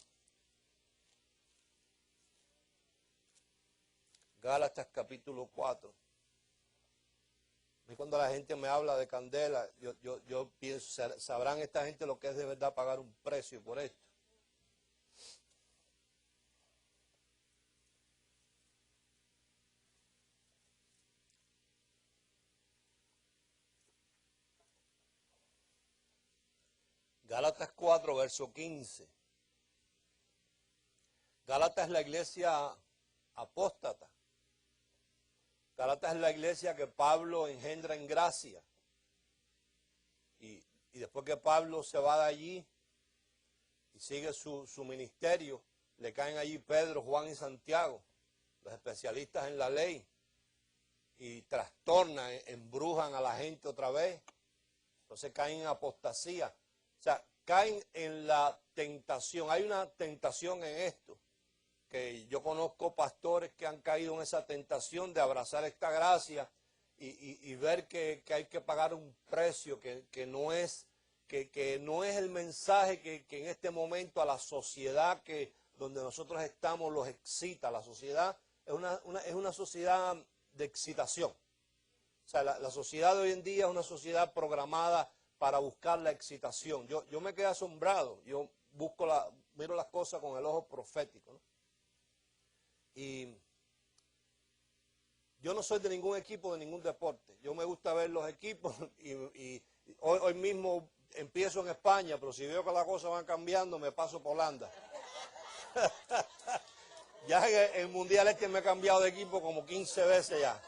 Gálatas capítulo 4. Y cuando la gente me habla de candela, yo pienso, ¿sabrán esta gente lo que es de verdad pagar un precio por esto? Gálatas 4, verso 15. Gálatas es la iglesia apóstata. Gálatas es la iglesia que Pablo engendra en gracia. Y después que Pablo se va de allí y sigue su ministerio, le caen allí Pedro, Juan y Santiago, los especialistas en la ley, y trastornan, embrujan a la gente otra vez. Entonces caen en apostasía. O sea, caen en la tentación. Hay una tentación en esto, que yo conozco pastores que han caído en esa tentación de abrazar esta gracia y ver que hay que pagar un precio que no es el mensaje que en este momento a la sociedad donde nosotros estamos los excita. La sociedad es una sociedad de excitación. O sea, la sociedad de hoy en día es una sociedad programada para buscar la excitación. Yo me quedé asombrado. Yo miro las cosas con el ojo profético, ¿no? Y yo no soy de ningún equipo, de ningún deporte. Yo me gusta ver los equipos y hoy mismo empiezo en España, pero si veo que las cosas van cambiando, me paso por Holanda. Ya en el Mundial me he cambiado de equipo como 15 veces ya.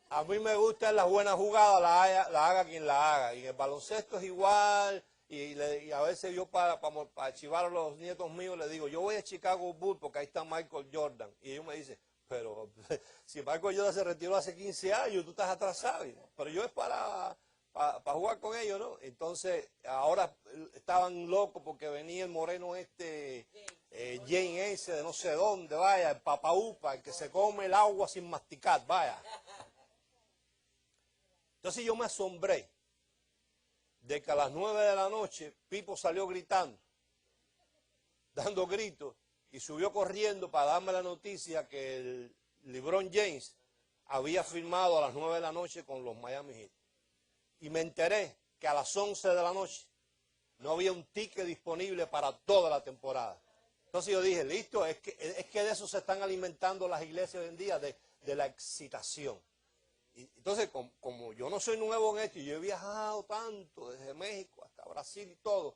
A mí me gustan las buenas jugadas, la haga quien la haga. Y en el baloncesto es igual. Y a veces yo para archivar a los nietos míos les digo, yo voy a Chicago Bulls porque ahí está Michael Jordan. Y ellos me dicen, pero si Michael Jordan se retiró hace 15 años, tú estás atrasado. Pero yo es para jugar con ellos, ¿no? Entonces, ahora estaban locos porque venía el moreno Jane ese de no sé dónde, vaya, el papaupa, el que se come el agua sin masticar, vaya. Entonces yo me asombré de que a las 9 de la noche Pipo salió gritando, dando gritos, y subió corriendo para darme la noticia que el LeBron James había firmado a las 9 de la noche con los Miami Heat. Y me enteré que a las 11 de la noche no había un ticket disponible para toda la temporada. Entonces yo dije, listo, es que de eso se están alimentando las iglesias hoy en día, de la excitación. Y entonces, como yo no soy nuevo en esto, y yo he viajado tanto, desde México hasta Brasil y todo,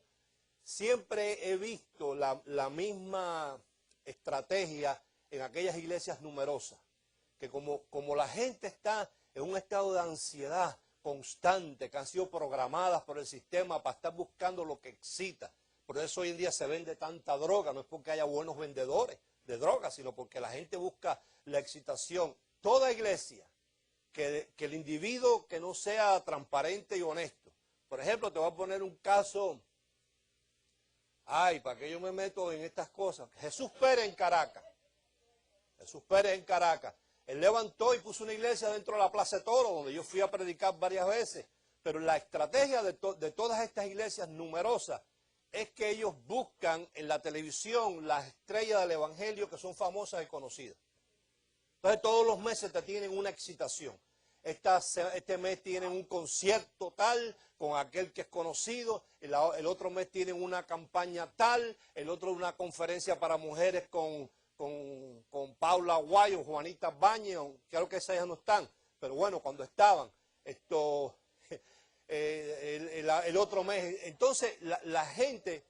siempre he visto la misma estrategia en aquellas iglesias numerosas, que como la gente está en un estado de ansiedad constante, que han sido programadas por el sistema para estar buscando lo que excita, Por eso hoy en día se vende tanta droga, no es porque haya buenos vendedores de droga, sino porque la gente busca la excitación. Toda iglesia, que el individuo que no sea transparente y honesto. Por ejemplo, te voy a poner un caso, ¿para qué yo me meto en estas cosas? Jesús Pérez en Caracas. Jesús Pérez en Caracas. Él levantó y puso una iglesia dentro de la Plaza de Toro, donde yo fui a predicar varias veces. Pero la estrategia de todas estas iglesias numerosas es que ellos buscan en la televisión las estrellas del evangelio que son famosas y conocidas. Entonces todos los meses te tienen una excitación. Este mes tienen un concierto tal con aquel que es conocido, el otro mes tienen una campaña tal, el otro una conferencia para mujeres con Paula Guayo, Juanita Bañez, creo que esas ya no están, pero bueno, cuando estaban, el otro mes. Entonces la gente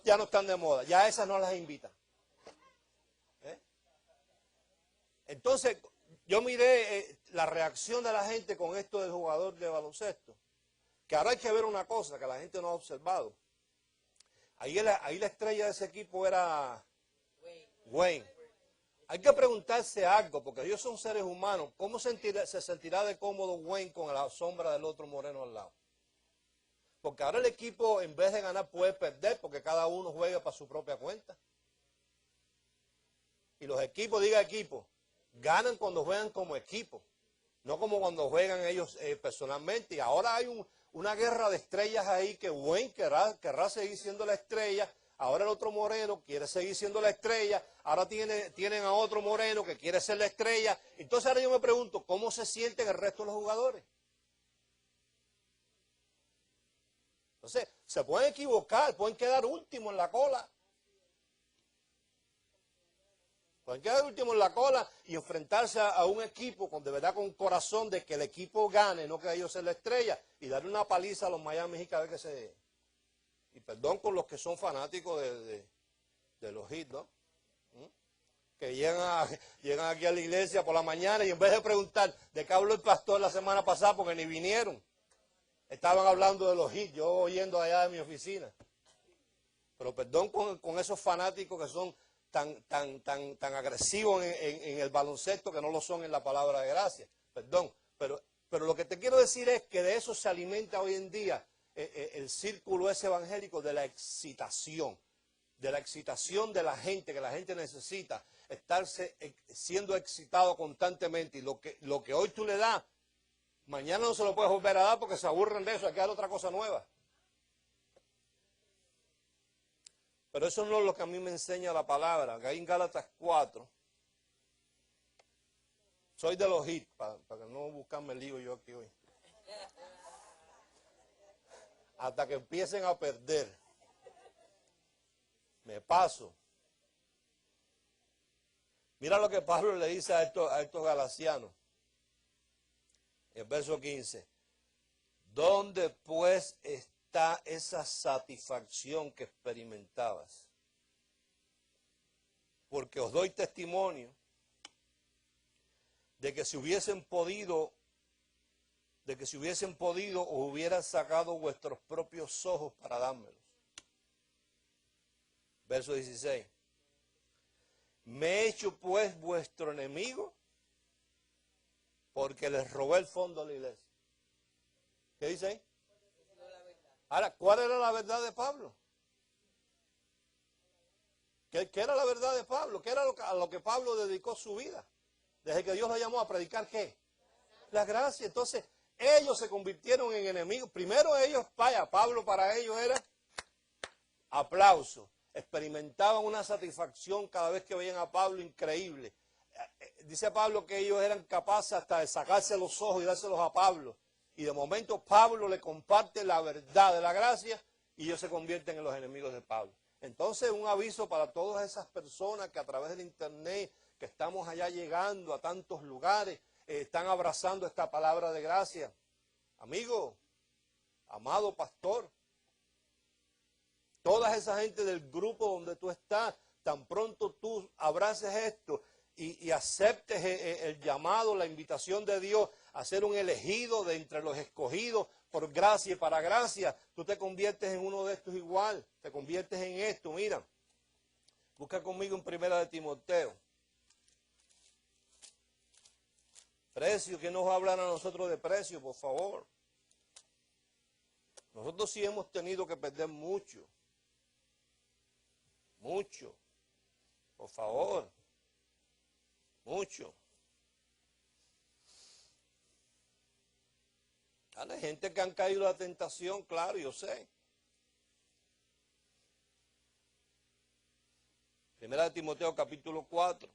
ya no están de moda, ya esas no las invitan. Entonces yo miré la reacción de la gente con esto del jugador de baloncesto, que ahora hay que ver una cosa que la gente no ha observado. Ahí la estrella de ese equipo era Wayne. Hay que preguntarse algo, porque ellos son seres humanos. ¿Cómo se sentirá de cómodo Wayne con la sombra del otro moreno al lado? Porque ahora el equipo, en vez de ganar, puede perder, porque cada uno juega para su propia cuenta. Y los equipos, ganan cuando juegan como equipo, no como cuando juegan ellos personalmente. Y ahora hay una guerra de estrellas ahí, que Wayne querrá seguir siendo la estrella. Ahora el otro moreno quiere seguir siendo la estrella. Ahora tienen a otro moreno que quiere ser la estrella. Entonces ahora yo me pregunto, ¿cómo se sienten el resto de los jugadores? Entonces, se pueden equivocar, pueden quedar últimos en la cola. Pueden quedar últimos en la cola y enfrentarse a un equipo de verdad con corazón de que el equipo gane, no que ellos sean la estrella, y darle una paliza a los Miami Heat cada vez que se... Y perdón con los que son fanáticos de los Heat, ¿no? Que llegan aquí a la iglesia por la mañana y en vez de preguntar de qué habló el pastor la semana pasada, porque ni vinieron, estaban hablando de los Heat, yo oyendo allá de mi oficina. Pero perdón con esos fanáticos que son tan agresivos en el baloncesto, que no lo son en la palabra de gracia. Perdón, pero lo que te quiero decir es que de eso se alimenta hoy en día el círculo ese evangélico, de la excitación de la gente, que la gente necesita estarse siendo excitado constantemente, y lo que hoy tú le das, mañana no se lo puedes volver a dar porque se aburren de eso, hay que dar otra cosa nueva. Pero eso no es lo que a mí me enseña la palabra, que hay en Gálatas 4. Soy de los Heat, para que no buscarme el lío yo aquí hoy. Hasta que empiecen a perder. Me paso. Mira lo que Pablo le dice a estos galacianos. En el verso 15. ¿Dónde pues está esa satisfacción que experimentabas? Porque os doy testimonio de que si hubiesen podido, os hubieran sacado vuestros propios ojos para dármelos. Verso 16. ¿Me he hecho pues vuestro enemigo? Porque les robé el fondo a la iglesia. ¿Qué dice ahí? Ahora, ¿cuál era la verdad de Pablo? ¿Qué era la verdad de Pablo? ¿Qué era a lo que Pablo dedicó su vida? Desde que Dios lo llamó a predicar, ¿qué? La gracia. Entonces, ellos se convirtieron en enemigos. Primero ellos, Pablo para ellos era aplauso. Experimentaban una satisfacción cada vez que veían a Pablo increíble. Dice Pablo que ellos eran capaces hasta de sacarse los ojos y dárselos a Pablo. Y de momento Pablo le comparte la verdad de la gracia y ellos se convierten en los enemigos de Pablo. Entonces, un aviso para todas esas personas que a través del internet, que estamos allá llegando a tantos lugares, están abrazando esta palabra de gracia. Amigo, amado pastor, toda esa gente del grupo donde tú estás, tan pronto tú abraces esto y aceptes el llamado, la invitación de Dios a ser un elegido de entre los escogidos por gracia y para gracia, tú te conviertes en uno de estos igual, te conviertes en esto. Mira, busca conmigo en 1 de Timoteo. Precio, ¿quién nos va a hablar a nosotros de precio, por favor? Nosotros sí hemos tenido que perder mucho. Mucho. Por favor. Mucho. Hay gente que han caído a la tentación, claro, yo sé. 1 de Timoteo capítulo 4.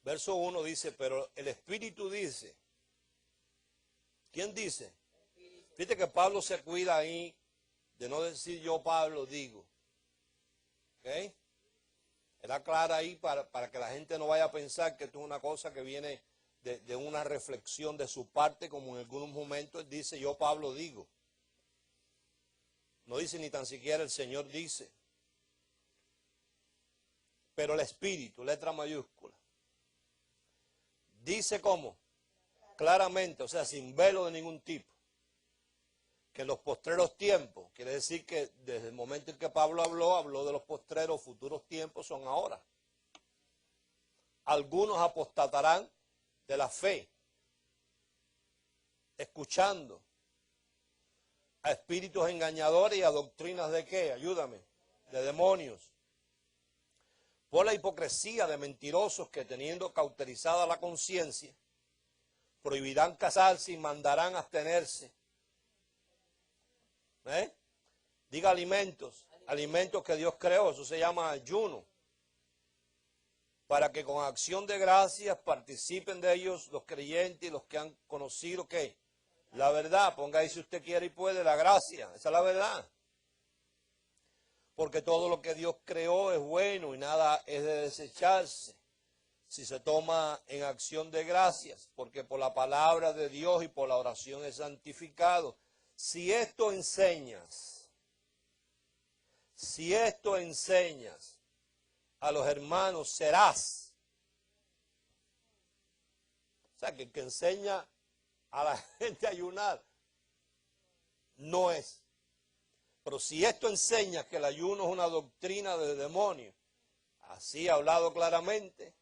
Verso 1 dice, pero el Espíritu dice. ¿Quién dice? Fíjate que Pablo se cuida ahí de no decir yo Pablo digo. ¿Ok? Era clara ahí para que la gente no vaya a pensar que esto es una cosa que viene de una reflexión de su parte, como en algunos momentos él dice yo Pablo digo. No dice ni tan siquiera el Señor dice. Pero el Espíritu, letra mayúscula. Dice cómo, claramente, o sea, sin velo de ningún tipo, que en los postreros tiempos, quiere decir que desde el momento en que Pablo habló de los postreros futuros tiempos, son ahora. Algunos apostatarán de la fe, escuchando a espíritus engañadores y a doctrinas de ¿qué? Ayúdame, de demonios. Por la hipocresía de mentirosos que teniendo cauterizada la conciencia, prohibirán casarse y mandarán abstenerse. Diga alimentos, alimentos que Dios creó, eso se llama ayuno. Para que con acción de gracias participen de ellos los creyentes y los que han conocido ¿qué? La verdad, ponga ahí si usted quiere y puede, la gracia, esa es la verdad. Porque todo lo que Dios creó es bueno y nada es de desecharse si se toma en acción de gracias, porque por la palabra de Dios y por la oración es santificado. Si esto enseñas a los hermanos, serás. O sea, que el que enseña a la gente a ayunar no es. Pero si esto enseña que el ayuno es una doctrina de demonios, así hablado claramente,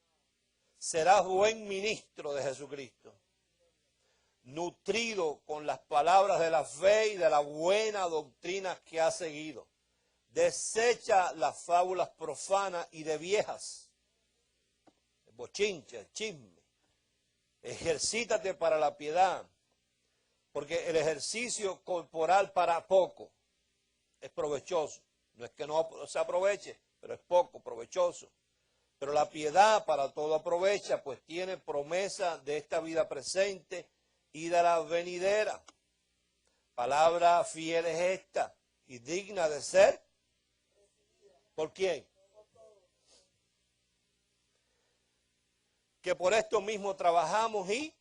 serás buen ministro de Jesucristo, nutrido con las palabras de la fe y de la buena doctrina que has seguido. Desecha las fábulas profanas y de viejas, el bochinche, el chisme. Ejercítate para la piedad, porque el ejercicio corporal para poco es provechoso. No es que no se aproveche, pero es poco provechoso. Pero la piedad para todo aprovecha, pues tiene promesa de esta vida presente y de la venidera. Palabra fiel es esta y digna de ser. ¿Por quién? Que por esto mismo trabajamos y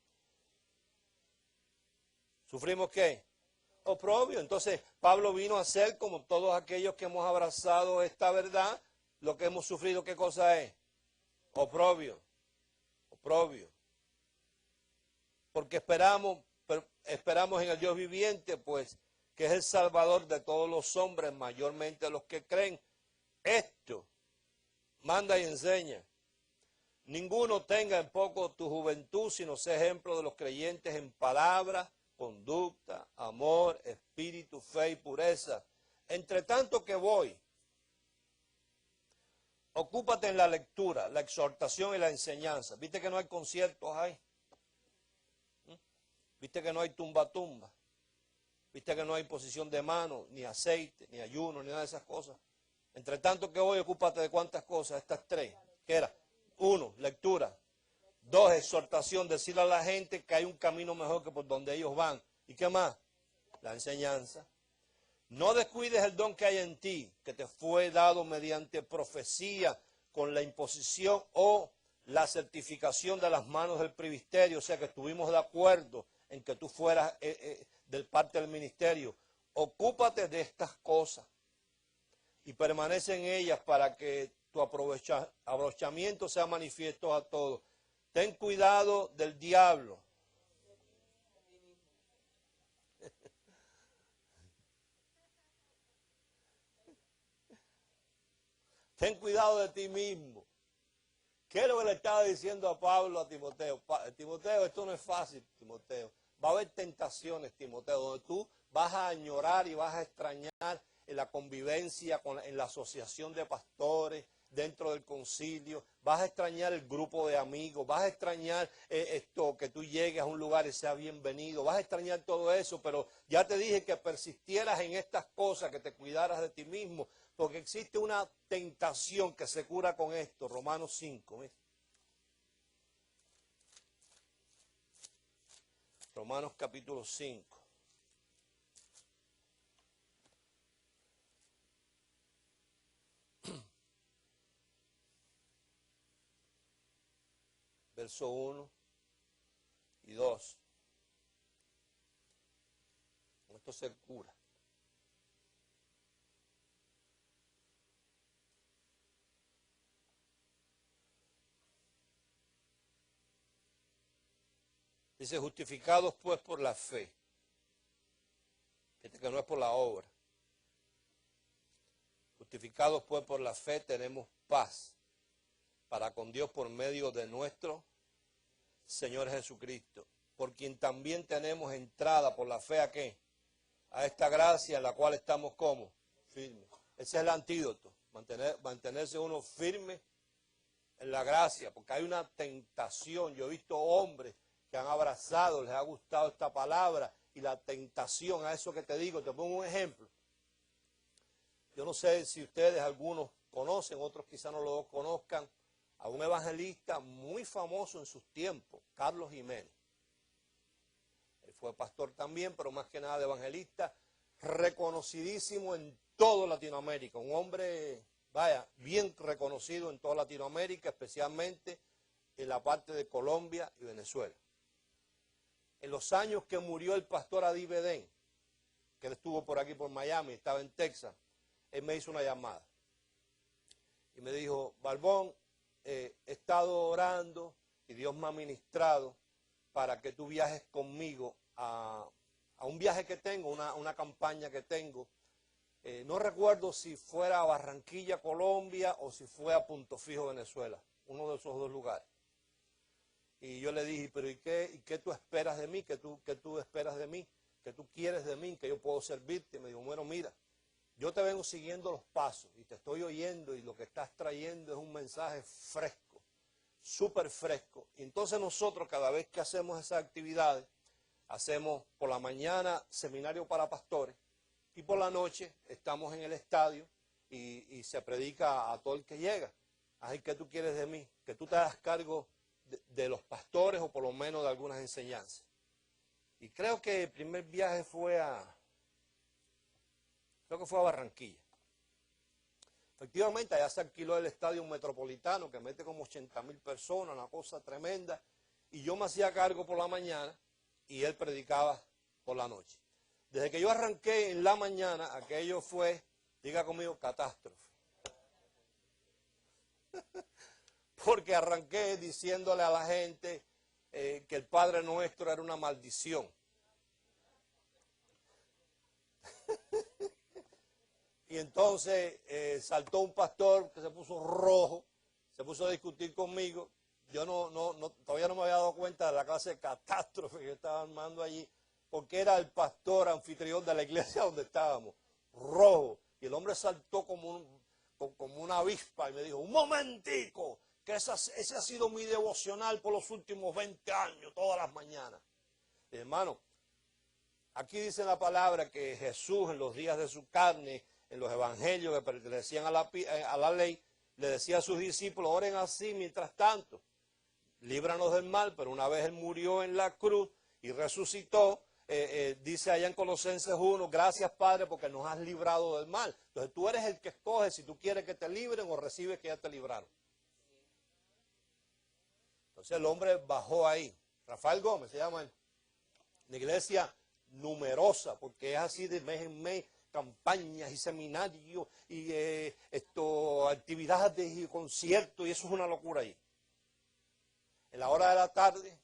sufrimos ¿qué? Oprobio. Entonces Pablo vino a ser como todos aquellos que hemos abrazado esta verdad, lo que hemos sufrido, ¿qué cosa es? Oprobio. Oprobio. Porque esperamos en el Dios viviente, pues, que es el Salvador de todos los hombres, mayormente los que creen. Esto manda y enseña. Ninguno tenga en poco tu juventud, sino sea ejemplo de los creyentes en palabra, conducta, amor, espíritu, fe y pureza. Entre tanto que voy, ocúpate en la lectura, la exhortación y la enseñanza. ¿Viste que no hay conciertos ahí? ¿Viste que no hay tumba? ¿Viste que no hay posición de mano, ni aceite, ni ayuno, ni nada de esas cosas? Entre tanto que voy, ocúpate de cuántas cosas, estas tres. ¿Qué era? 1, lectura. 2, exhortación, decirle a la gente que hay un camino mejor que por donde ellos van. ¿Y qué más? La enseñanza. No descuides el don que hay en ti, que te fue dado mediante profecía, con la imposición o la certificación de las manos del presbiterio, o sea que estuvimos de acuerdo en que tú fueras del parte del ministerio. Ocúpate de estas cosas y permanece en ellas para que tu aprovechamiento sea manifiesto a todos. Ten cuidado del diablo. Ten cuidado de ti mismo. ¿Qué es lo que le estaba diciendo a Pablo a Timoteo? Timoteo, esto no es fácil, Timoteo. Va a haber tentaciones, Timoteo, donde tú vas a añorar y vas a extrañar en la convivencia, en la asociación de pastores, dentro del concilio. Vas a extrañar el grupo de amigos. Vas a extrañar que tú llegues a un lugar y seas bienvenido. Vas a extrañar todo eso, pero ya te dije que persistieras en estas cosas, que te cuidaras de ti mismo. Porque existe una tentación que se cura con esto. Romanos 5. ¿Ves? Romanos capítulo 5. Verso 1 y 2. Con esto se cura. Dice, justificados pues por la fe. Fíjate que no es por la obra. Justificados pues por la fe tenemos paz para con Dios por medio de nuestro Señor Jesucristo, por quien también tenemos entrada por la fe ¿a qué? A esta gracia en la cual estamos como firmes. Ese es el antídoto, mantenerse uno firme en la gracia, porque hay una tentación. Yo he visto hombres que han abrazado, les ha gustado esta palabra, y la tentación, a eso que te digo, te pongo un ejemplo. Yo no sé si ustedes, algunos conocen, otros quizás no lo conozcan, a un evangelista muy famoso en sus tiempos, Carlos Jiménez. Él fue pastor también, pero más que nada de evangelista, reconocidísimo en toda Latinoamérica, un hombre, vaya, bien reconocido en toda Latinoamérica, especialmente en la parte de Colombia y Venezuela. En los años que murió el pastor Adi Bedén, que él estuvo por aquí por Miami, estaba en Texas, él me hizo una llamada y me dijo, Barbón, he estado orando y Dios me ha ministrado para que tú viajes conmigo a un viaje que tengo, una campaña que tengo. No recuerdo si fuera a Barranquilla, Colombia, o si fue a Punto Fijo, Venezuela, uno de esos dos lugares. Y yo le dije, pero ¿y qué tú esperas de mí? ¿Qué tú esperas de mí? ¿Qué tú quieres de mí? ¿Que yo puedo servirte? Y me dijo, bueno, mira, yo te vengo siguiendo los pasos y te estoy oyendo y lo que estás trayendo es un mensaje fresco, súper fresco. Y entonces nosotros cada vez que hacemos esas actividades, hacemos por la mañana seminario para pastores y por la noche estamos en el estadio y se predica a todo el que llega. Así que tú quieres de mí, que tú te hagas cargo de los pastores o por lo menos de algunas enseñanzas. Y creo que el primer viaje fue a Barranquilla. Efectivamente, allá se alquiló el estadio metropolitano que mete como 80,000 personas, una cosa tremenda. Y yo me hacía cargo por la mañana y él predicaba por la noche. Desde que yo arranqué en la mañana, aquello fue, diga conmigo, catástrofe. Porque arranqué diciéndole a la gente que el Padre Nuestro era una maldición. Y entonces saltó un pastor que se puso rojo, se puso a discutir conmigo. Yo todavía no me había dado cuenta de la clase de catástrofe que estaba armando allí, porque era el pastor anfitrión de la iglesia donde estábamos, rojo. Y el hombre saltó como una avispa y me dijo, un momentico, que ese ha sido mi devocional por los últimos 20 años, todas las mañanas. Y hermano, aquí dice la palabra que Jesús en los días de su carne, en los evangelios que pertenecían a la ley, le decía a sus discípulos, oren así mientras tanto, líbranos del mal, pero una vez él murió en la cruz y resucitó, dice allá en Colosenses 1, gracias Padre porque nos has librado del mal. Entonces tú eres el que escoge si tú quieres que te libren o recibes que ya te libraron. Entonces el hombre bajó ahí, Rafael Gómez se llama él. Una iglesia numerosa, porque es así de mes en mes, campañas y seminarios y actividades y conciertos, y eso es una locura ahí. En la hora de la tarde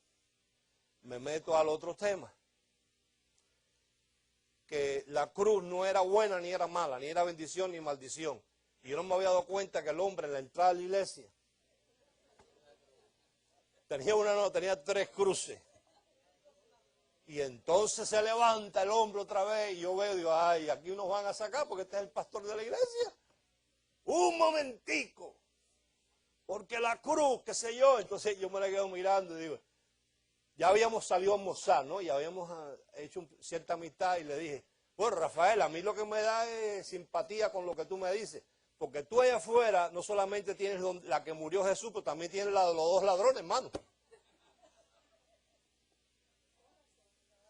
me meto al otro tema, que la cruz no era buena ni era mala, ni era bendición ni maldición. Y yo no me había dado cuenta que el hombre en la entrada de la iglesia tenía 3 cruces. Y entonces se levanta el hombre otra vez y yo veo y digo, ay, aquí nos van a sacar porque este es el pastor de la iglesia. Un momentico, porque la cruz, qué sé yo. Entonces yo me la quedo mirando y digo, ya habíamos salido a almorzar, ¿no? Y habíamos hecho cierta amistad y le dije, bueno, Rafael, a mí lo que me da es simpatía con lo que tú me dices, porque tú allá afuera no solamente tienes la que murió Jesús, pero también tienes la de los 2 ladrones, hermano.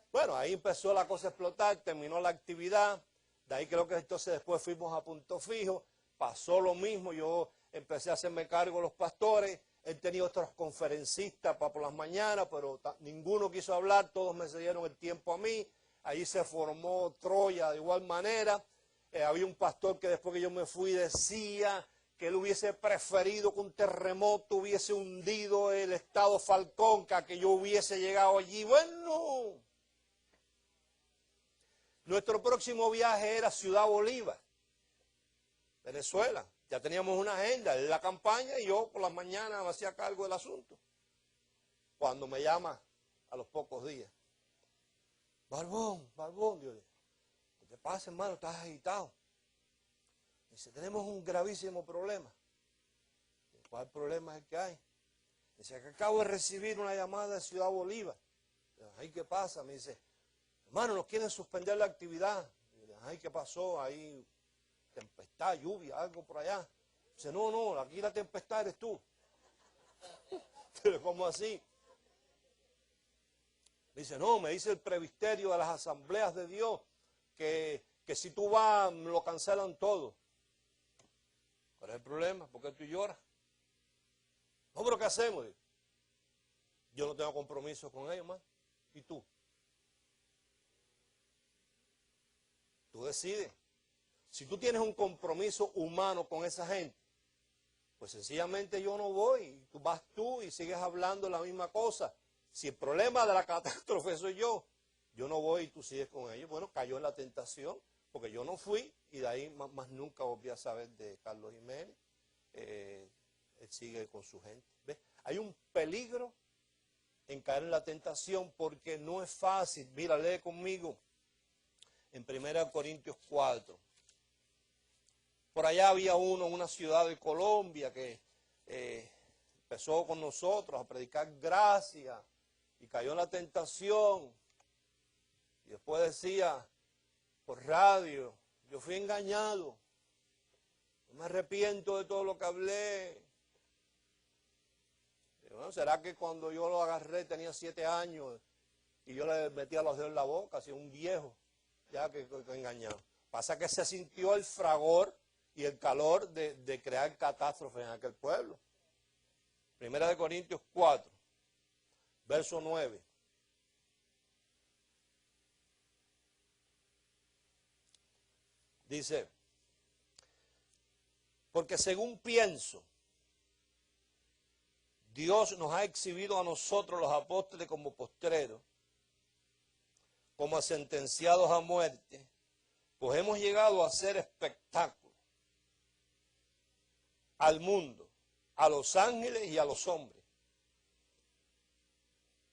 Bueno, ahí empezó la cosa a explotar, terminó la actividad, de ahí creo que entonces después fuimos a Punto Fijo, pasó lo mismo, yo empecé a hacerme cargo de los pastores, he tenido otros conferencistas para por las mañanas, pero ninguno quiso hablar, todos me cedieron el tiempo a mí, ahí se formó Troya de igual manera, había un pastor que después que yo me fui decía que él hubiese preferido que un terremoto hubiese hundido el estado Falcón, que yo hubiese llegado allí. Bueno, nuestro próximo viaje era Ciudad Bolívar, Venezuela. Ya teníamos una agenda, él la campaña y yo por las mañanas me hacía cargo del asunto. Cuando me llama a los pocos días, Barbón, Dios, ¿qué te pasa, hermano? ¿Estás agitado? Dice, tenemos un gravísimo problema. ¿Cuál problema es el que hay? Dice, que acabo de recibir una llamada de Ciudad Bolívar. Ay, ¿qué pasa? Me dice, hermano, nos quieren suspender la actividad. Ay, ¿qué pasó? Ahí, tempestad, lluvia, algo por allá. Dice, no, aquí la tempestad eres tú. Pero ¿cómo así? Dice, no, me dice el presbiterio de las asambleas de Dios que si tú vas, lo cancelan todo. ¿Cuál es el problema? ¿Por qué tú lloras? No, pero ¿qué hacemos? Yo no tengo compromiso con ellos, man. ¿Y tú? Tú decides. Si tú tienes un compromiso humano con esa gente, pues sencillamente yo no voy. Tú vas tú y sigues hablando la misma cosa. Si el problema de la catástrofe soy yo no voy y tú sigues con ellos. Bueno, cayó en la tentación, porque yo no fui y de ahí más nunca volví a saber de Carlos Jiménez. Él sigue con su gente. ¿Ves? Hay un peligro en caer en la tentación porque no es fácil. Mira, lee conmigo en 1 Corintios 4. Por allá había uno en una ciudad de Colombia que empezó con nosotros a predicar gracia y cayó en la tentación. Y después decía por radio, yo fui engañado, no me arrepiento de todo lo que hablé. Y bueno, ¿será que cuando yo lo agarré tenía 7 años y yo le metía los dedos en la boca, así un viejo, ya que engañado? Pasa que se sintió el fragor y el calor de crear catástrofes en aquel pueblo. 1 Corintios 4, verso 9. Dice, porque según pienso, Dios nos ha exhibido a nosotros los apóstoles como postreros, como a sentenciados a muerte, pues hemos llegado a hacer espectáculo al mundo, a los ángeles y a los hombres.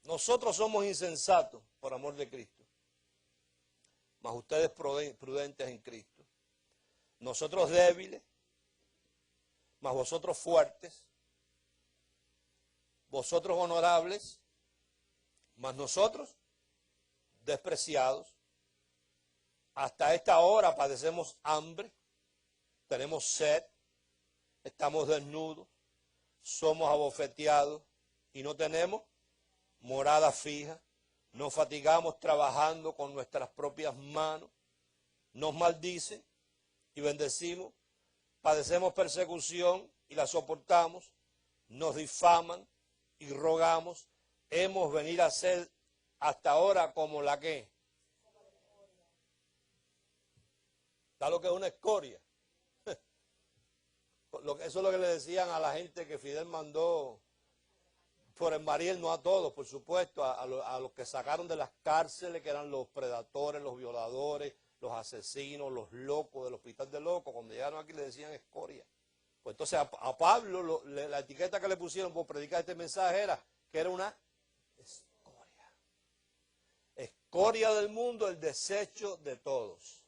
Nosotros somos insensatos por amor de Cristo, mas ustedes prudentes en Cristo. Nosotros débiles, mas vosotros fuertes. Vosotros honorables, mas nosotros despreciados. Hasta esta hora padecemos hambre, tenemos sed, estamos desnudos, somos abofeteados y no tenemos morada fija. Nos fatigamos trabajando con nuestras propias manos. Nos maldicen y bendecimos. Padecemos persecución y la soportamos. Nos difaman y rogamos. Hemos venido a ser hasta ahora como la que. ¿Está lo que es una escoria? Eso es lo que le decían a la gente que Fidel mandó por el Mariel, no a todos, por supuesto, a los que sacaron de las cárceles, que eran los predadores, los violadores, los asesinos, los locos del hospital de locos. Cuando llegaron aquí le decían escoria. Pues entonces a Pablo la etiqueta que le pusieron por predicar este mensaje era que era una escoria. Escoria del mundo, el desecho de todos.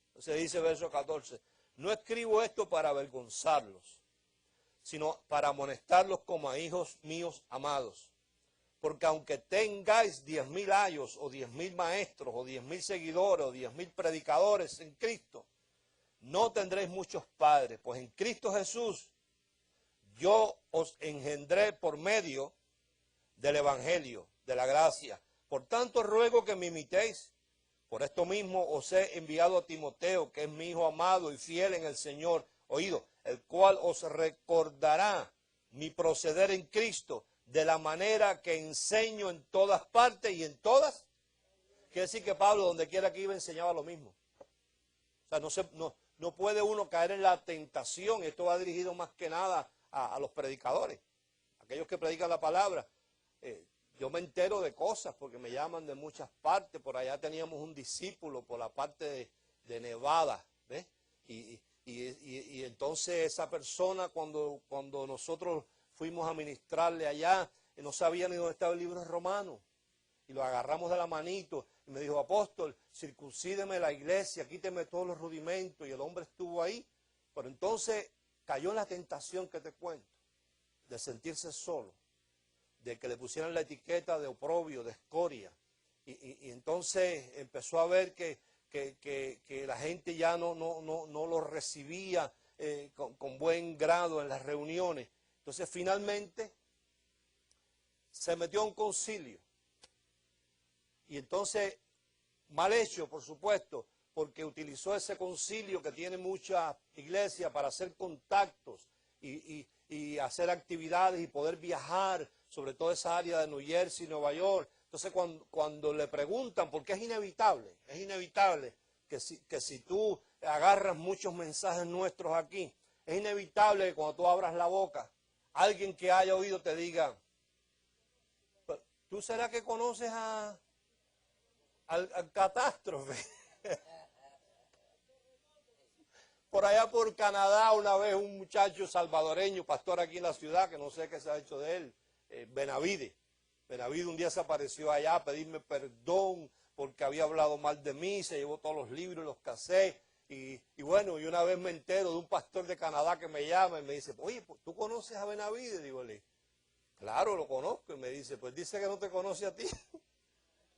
Entonces dice verso 14, no escribo esto para avergonzarlos, sino para amonestarlos como a hijos míos amados. Porque aunque tengáis 10,000 ayos, o 10,000 maestros, o 10,000 seguidores, o 10,000 predicadores en Cristo, no tendréis muchos padres, pues en Cristo Jesús yo os engendré por medio del Evangelio, de la gracia. Por tanto ruego que me imitéis. Por esto mismo os he enviado a Timoteo, que es mi hijo amado y fiel en el Señor, oído, el cual os recordará mi proceder en Cristo, de la manera que enseño en todas partes y en todas. Quiere decir que Pablo, donde quiera que iba, enseñaba lo mismo. O sea, no puede uno caer en la tentación. Esto va dirigido más que nada a los predicadores, aquellos que predican la palabra. Yo me entero de cosas porque me llaman de muchas partes. Por allá teníamos un discípulo por la parte de Nevada, ¿ves? Y entonces esa persona cuando nosotros fuimos a ministrarle allá, no sabía ni dónde estaba el libro de Romanos. Y lo agarramos de la manito y me dijo, apóstol, circuncídeme la iglesia, quíteme todos los rudimentos. Y el hombre estuvo ahí. Pero entonces cayó en la tentación que te cuento, de sentirse solo, de que le pusieran la etiqueta de oprobio, de escoria. Y entonces empezó a ver que la gente ya no lo recibía con buen grado en las reuniones. Entonces finalmente se metió a un concilio. Y entonces, mal hecho, por supuesto, porque utilizó ese concilio que tiene muchas iglesias para hacer contactos y hacer actividades y poder viajar sobre toda esa área de New Jersey, Nueva York. Entonces cuando le preguntan, porque es inevitable que si tú agarras muchos mensajes nuestros aquí, es inevitable que cuando tú abras la boca, alguien que haya oído te diga, ¿tú será que conoces al catástrofe? Por allá por Canadá, una vez un muchacho salvadoreño, pastor aquí en la ciudad, que no sé qué se ha hecho de él, Benavide un día se apareció allá a pedirme perdón porque había hablado mal de mí, se llevó todos los libros, los cassettes, y bueno, y una vez me entero de un pastor de Canadá que me llama y me dice, oye, ¿tú conoces a Benavide? Digo, claro, lo conozco, y me dice, pues dice que no te conoce a ti.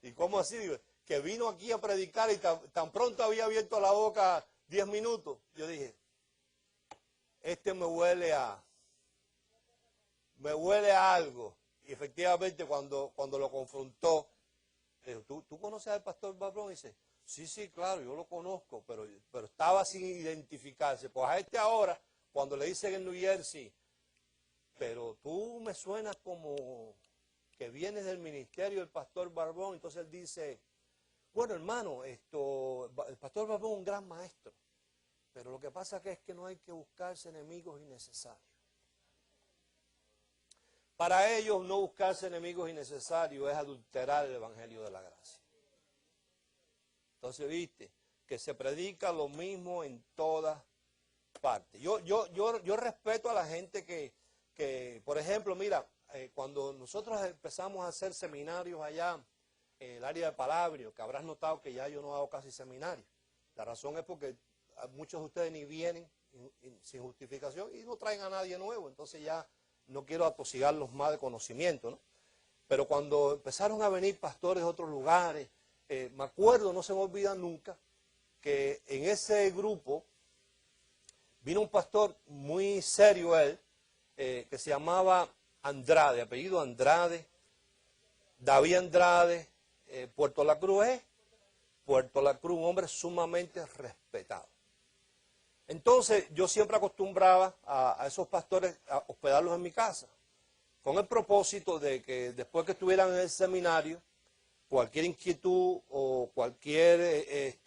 ¿Y cómo así? Digo, que vino aquí a predicar y tan pronto había abierto la boca 10 minutos. Yo dije, este me huele a algo. Y efectivamente cuando lo confrontó, le dijo, ¿tú conoces al pastor Barrón? Y dice, sí, claro, yo lo conozco, pero estaba sin identificarse. Pues a este ahora, cuando le dicen en New Jersey, pero tú me suenas como que vienes del ministerio del pastor Barbón. Entonces él dice, bueno, hermano, el pastor Barbón es un gran maestro, pero lo que pasa es que no hay que buscarse enemigos innecesarios. Para ellos no buscarse enemigos innecesarios es adulterar el evangelio de la gracia. Entonces, viste, que se predica lo mismo en todas partes. Yo respeto a la gente que por ejemplo, mira, cuando nosotros empezamos a hacer seminarios allá en el área de Palabrio, que habrás notado que ya yo no hago casi seminarios. La razón es porque muchos de ustedes ni vienen sin justificación y no traen a nadie nuevo, entonces ya no quiero atosigarlos más de conocimiento, ¿no? Pero cuando empezaron a venir pastores de otros lugares, me acuerdo, no se me olvida nunca, que en ese grupo vino un pastor muy serio él, que se llamaba Andrade, apellido Andrade, David Andrade, Puerto La Cruz, un hombre sumamente respetado. Entonces yo siempre acostumbraba a esos pastores a hospedarlos en mi casa, con el propósito de que después que estuvieran en el seminario, cualquier inquietud o cualquier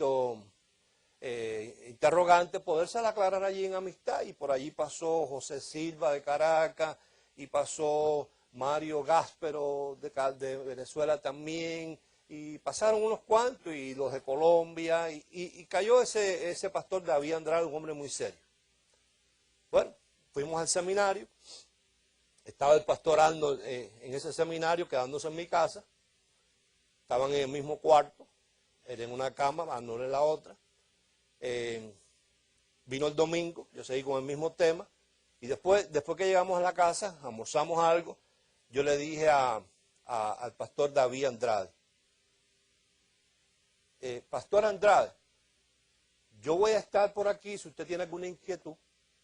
interrogante, podérsela aclarar allí en amistad. Y por allí pasó José Silva de Caracas, y pasó Mario Gáspero de Venezuela también, y pasaron unos cuantos, y los de Colombia, y cayó ese pastor David Andrade, un hombre muy serio. Bueno, fuimos al seminario, estaba el pastor Arnold en ese seminario, quedándose en mi casa, estaban en el mismo cuarto, él en una cama, Arnold en la otra. Vino el domingo, yo seguí con el mismo tema, y después que llegamos a la casa, almorzamos algo, yo le dije al pastor David Andrade, Pastor Andrade, yo voy a estar por aquí, si usted tiene alguna inquietud,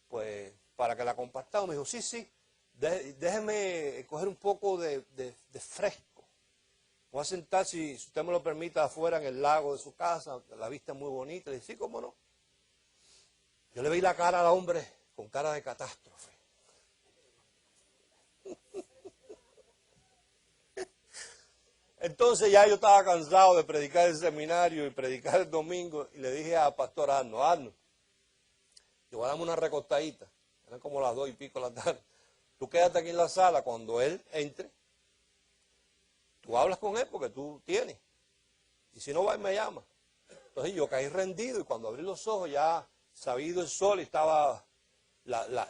pues para que la compartamos. Me dijo, sí, déjeme coger un poco de fresco. Voy a sentar, si usted me lo permite, afuera en el lago de su casa, la vista es muy bonita. Le dije, sí, cómo no. Yo le vi la cara al hombre con cara de catástrofe. Entonces ya yo estaba cansado de predicar el seminario y predicar el domingo, y le dije al pastor Arnold, yo voy a darme una recostadita, eran como las 2:00 de la tarde, tú quédate aquí en la sala, cuando él entre, tú hablas con él porque tú tienes, y si no va y me llama. Entonces yo caí rendido, y cuando abrí los ojos ya se había ido el sol, y estaba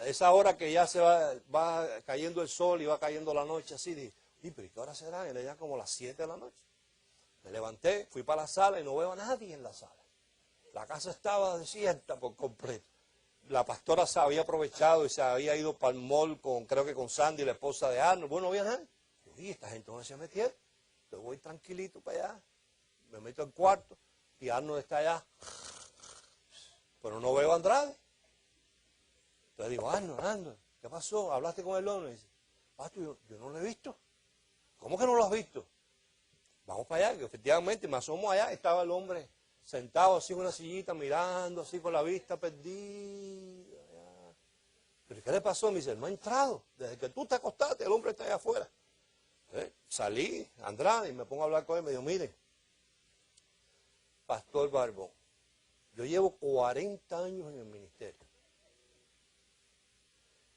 esa hora que ya se va cayendo el sol y va cayendo la noche así, dije, ¿y pero qué hora será? Era ya como las 7 de la noche. Me levanté, fui para la sala y no veo a nadie en la sala. La casa estaba desierta por completo. La pastora se había aprovechado y se había ido para el mall creo que con Sandy, la esposa de Arnold. Bueno, no había nadie. Y esta gente no se metieron. Entonces voy tranquilito para allá, me meto al cuarto y Arnold está allá. Pero no veo a Andrade. Entonces digo, Arnold, ¿qué pasó? ¿Hablaste con el hombre? Y dice, Pastor, yo no lo he visto. ¿Cómo que no lo has visto? Vamos para allá, que efectivamente me asomo allá, estaba el hombre sentado así en una sillita, mirando así con la vista perdida. ¿Pero qué le pasó? Me dice, no ha entrado. Desde que tú te acostaste, el hombre está allá afuera. Salí, Andrade, y me pongo a hablar con él. Me dijo, mire, Pastor Barbón, yo llevo 40 años en el ministerio.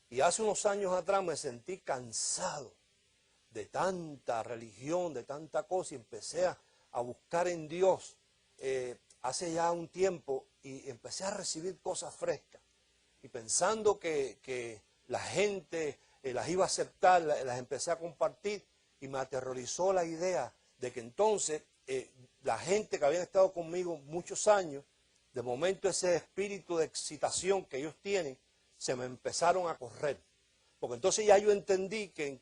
Y hace unos años atrás me sentí cansado de tanta religión, de tanta cosa, y empecé a buscar en Dios hace ya un tiempo, y empecé a recibir cosas frescas. Y pensando que la gente las iba a aceptar, las empecé a compartir, y me aterrorizó la idea de que entonces la gente que habían estado conmigo muchos años, de momento ese espíritu de excitación que ellos tienen, se me empezaron a correr. Porque entonces ya yo entendí que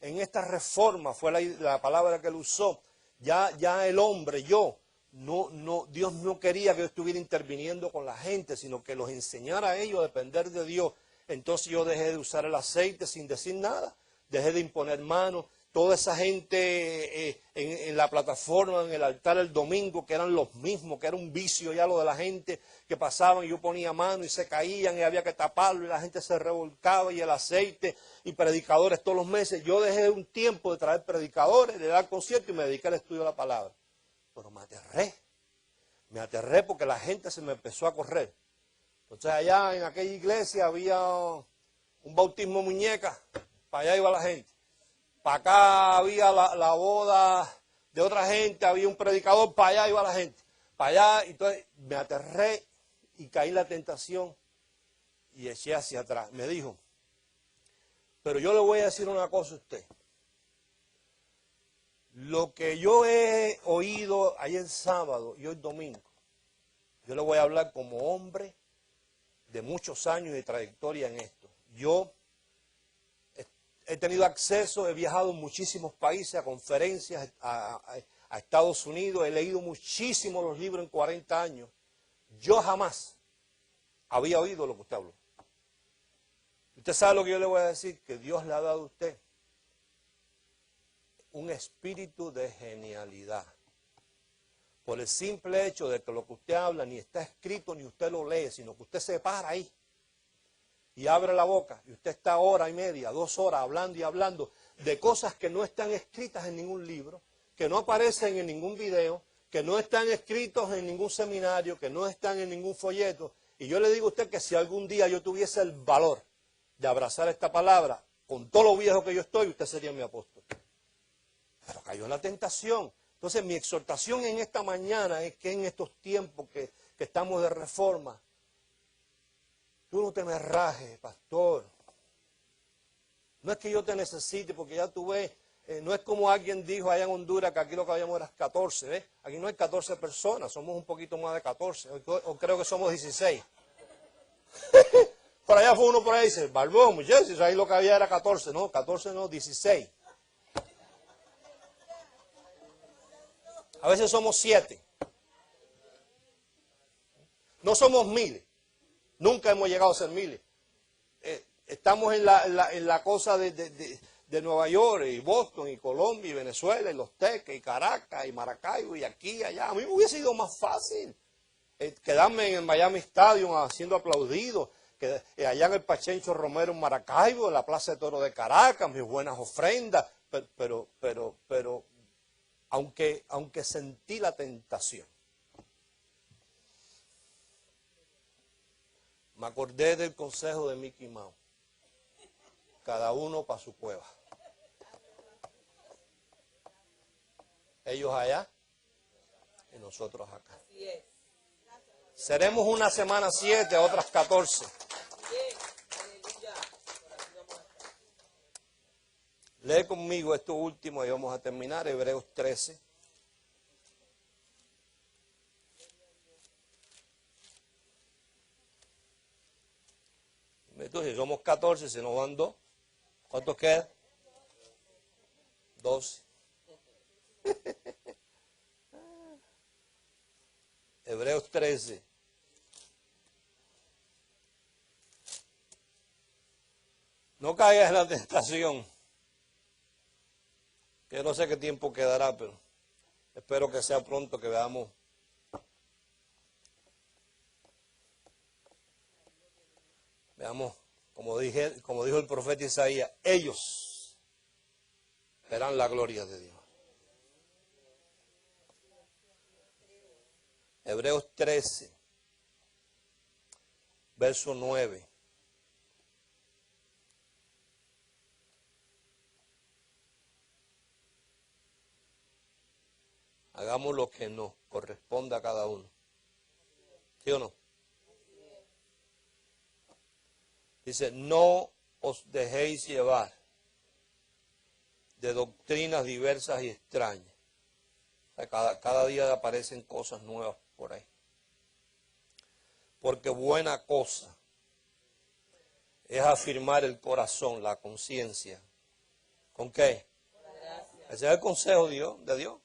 en esta reforma, fue la palabra que él usó, ya el hombre, Dios no quería que yo estuviera interviniendo con la gente, sino que los enseñara a ellos a depender de Dios. Entonces yo dejé de usar el aceite sin decir nada, dejé de imponer manos. Toda esa gente en la plataforma, en el altar el domingo, que eran los mismos, que era un vicio ya lo de la gente, que pasaban y yo ponía mano y se caían y había que taparlo y la gente se revolcaba, y el aceite y predicadores todos los meses. Yo dejé un tiempo de traer predicadores, de dar conciertos, y me dediqué al estudio de la palabra. Pero me aterré porque la gente se me empezó a correr. Entonces allá en aquella iglesia había un bautismo muñeca, para allá iba la gente. Para acá había la boda de otra gente, había un predicador, para allá iba la gente. Para allá, entonces me aterré y caí en la tentación y eché hacia atrás. Me dijo, pero yo le voy a decir una cosa a usted. Lo que yo he oído ayer sábado y hoy domingo, yo le voy a hablar como hombre de muchos años de trayectoria en esto. Yo he tenido acceso, he viajado en muchísimos países, a conferencias, a Estados Unidos, he leído muchísimos los libros en 40 años. Yo jamás había oído lo que usted habló. Usted sabe lo que yo le voy a decir, que Dios le ha dado a usted un espíritu de genialidad. Por el simple hecho de que lo que usted habla ni está escrito ni usted lo lee, sino que usted se para ahí y abre la boca, y usted está 1 hora y media, 2 horas hablando y hablando. de cosas que no están escritas en ningún libro, que no aparecen en ningún video, que no están escritos en ningún seminario, que no están en ningún folleto. Y yo le digo a usted que si algún día yo tuviese el valor de abrazar esta palabra, con todo lo viejo que yo estoy, usted sería mi apóstol. Pero cayó en la tentación. Entonces mi exhortación en esta mañana es que en estos tiempos que estamos de reforma, tú no te me rajes, pastor. No es que yo te necesite, porque ya tú ves, no es como alguien dijo allá en Honduras que aquí lo que habíamos era 14, ¿ves? Aquí no hay 14 personas, somos un poquito más de 14, o creo que somos 16. Por allá fue uno por ahí y dice, Barbón, muchachos, ahí lo que había era 14, no, 14 no, 16. A veces somos 7. No somos miles, nunca hemos llegado a ser miles. Estamos en la cosa de Nueva York y Boston y Colombia y Venezuela y Los Teques y Caracas y Maracaibo y aquí y allá. A mí me hubiese sido más fácil quedarme en el Miami Stadium siendo aplaudido, que allá en el Pachencho Romero en Maracaibo, en la Plaza de Toro de Caracas, mis buenas ofrendas, pero aunque sentí la tentación, me acordé del consejo de Mickey Mouse. Cada uno para su cueva. Ellos allá y nosotros acá. Seremos una semana 7, otras 14. Lee conmigo esto último y vamos a terminar, Hebreos 13. Entonces, si somos 14, se nos van 2. ¿Cuántos quedan? 12. Hebreos 13. No caigas en la tentación. Que no sé qué tiempo quedará, pero espero que sea pronto que veamos. Veamos, como dijo el profeta Isaías, ellos verán la gloria de Dios. Hebreos 13, verso 9. Hagamos lo que nos corresponda a cada uno. ¿Sí o no? Dice, no os dejéis llevar de doctrinas diversas y extrañas. O sea, cada día aparecen cosas nuevas por ahí. Porque buena cosa es afirmar el corazón, la conciencia. ¿Con qué? Ese es el consejo de Dios.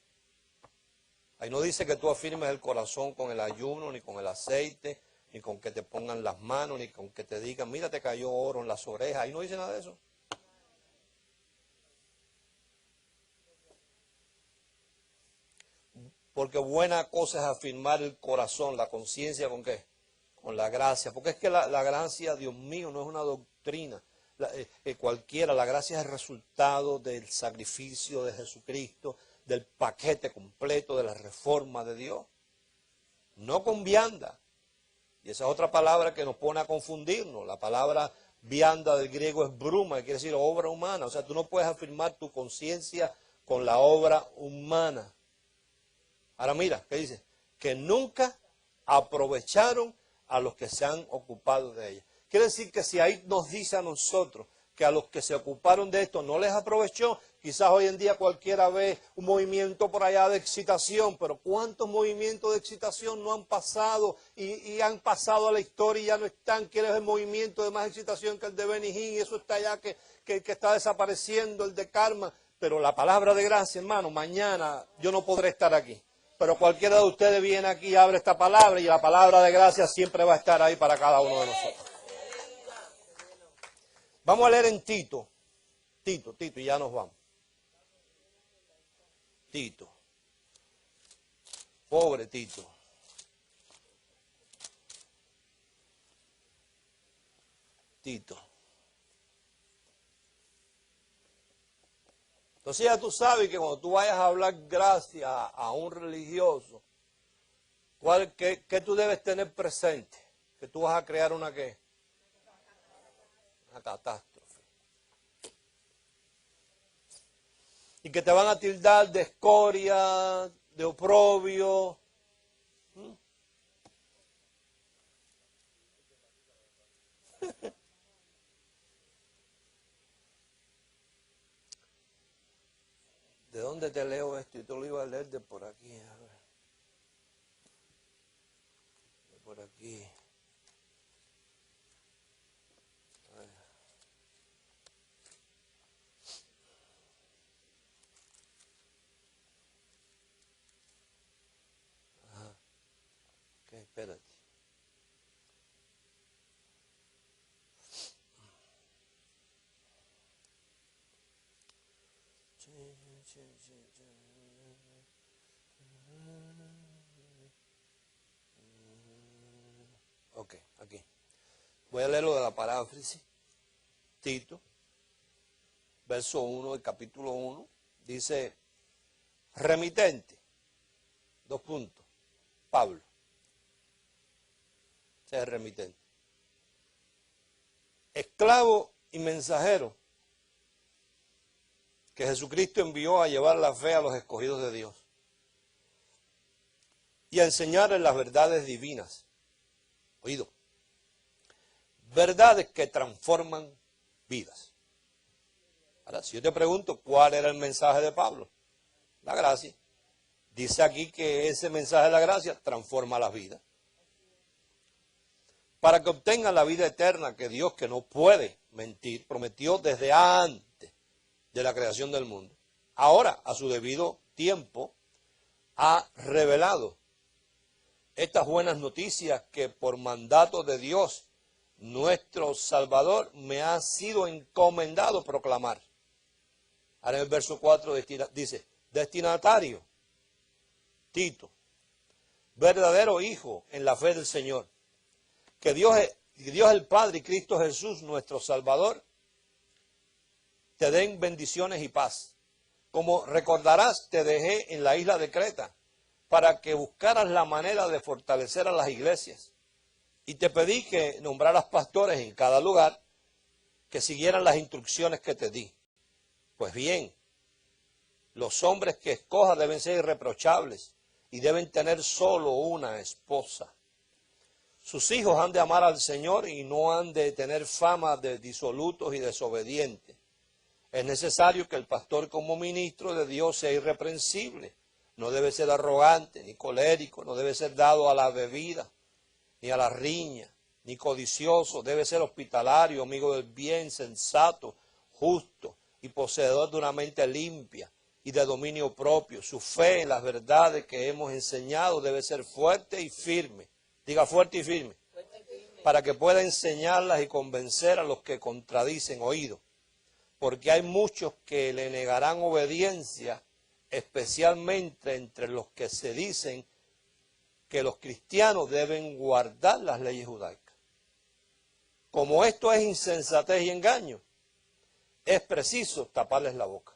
Ahí no dice que tú afirmes el corazón con el ayuno, ni con el aceite, ni con que te pongan las manos, ni con que te digan, mira, te cayó oro en las orejas. Ahí no dice nada de eso. Porque buena cosa es afirmar el corazón, la conciencia, ¿con qué? Con la gracia. Porque es que la gracia, Dios mío, no es una doctrina cualquiera. La gracia es el resultado del sacrificio de Jesucristo, del paquete completo de la reforma de Dios. No con vianda. Y esa es otra palabra que nos pone a confundirnos. La palabra vianda del griego es bruma, que quiere decir obra humana. O sea, tú no puedes afirmar tu conciencia con la obra humana. Ahora mira, ¿qué dice? Que nunca aprovecharon a los que se han ocupado de ella. Quiere decir que si ahí nos dice a nosotros que a los que se ocuparon de esto no les aprovechó, quizás hoy en día cualquiera ve un movimiento por allá de excitación, pero ¿cuántos movimientos de excitación no han pasado y han pasado a la historia y ya no están? ¿Quién es el movimiento de más excitación que el de Benny Hinn? Eso está allá que está desapareciendo, el de Karma. Pero la palabra de gracia, hermano, mañana yo no podré estar aquí. Pero cualquiera de ustedes viene aquí y abre esta palabra y la palabra de gracia siempre va a estar ahí para cada uno de nosotros. Vamos a leer en Tito, y ya nos vamos. Tito. Pobre Tito. Tito. Entonces ya tú sabes que cuando tú vayas a hablar gracias a un religioso, ¿qué tú debes tener presente? Que tú vas a crear una ¿qué? Una catástrofe. Y que te van a tildar de escoria, de oprobio. ¿De dónde te leo esto? Yo te lo iba a leer de por aquí. A ver. De por aquí. A ver. Ajá. Ok, espérate. Ok, aquí. Voy a leer lo de la paráfrasis. Tito, verso 1 del capítulo 1, dice, remitente, 2 puntos, Pablo. Ese es el remitente. Esclavo y mensajero que Jesucristo envió a llevar la fe a los escogidos de Dios y a enseñarles las verdades divinas. Oído, verdades que transforman vidas. Ahora, si yo te pregunto cuál era el mensaje de Pablo, la gracia. Dice aquí que ese mensaje de la gracia transforma las vidas. Para que obtengan la vida eterna que Dios, que no puede mentir, prometió desde antes de la creación del mundo. Ahora, a su debido tiempo, ha revelado estas buenas noticias que por mandato de Dios, nuestro Salvador, me ha sido encomendado proclamar. Ahora en el verso 4 dice, destinatario, Tito, verdadero hijo en la fe del Señor, que Dios el Padre y Cristo Jesús, nuestro Salvador, te den bendiciones y paz. Como recordarás, te dejé en la isla de Creta para que buscaras la manera de fortalecer a las iglesias. Y te pedí que nombraras pastores en cada lugar que siguieran las instrucciones que te di. Pues bien, los hombres que escojas deben ser irreprochables y deben tener solo una esposa. Sus hijos han de amar al Señor y no han de tener fama de disolutos y desobedientes. Es necesario que el pastor como ministro de Dios sea irreprensible. No debe ser arrogante ni colérico, no debe ser dado a la bebida ni a la riña, ni codicioso. Debe ser hospitalario, amigo del bien, sensato, justo y poseedor de una mente limpia y de dominio propio. Su fe en las verdades que hemos enseñado debe ser fuerte y firme. Diga fuerte y firme. Para que pueda enseñarlas y convencer a los que contradicen. Oído. Porque hay muchos que le negarán obediencia, especialmente entre los que se dicen que los cristianos deben guardar las leyes judaicas. Como esto es insensatez y engaño, es preciso taparles la boca.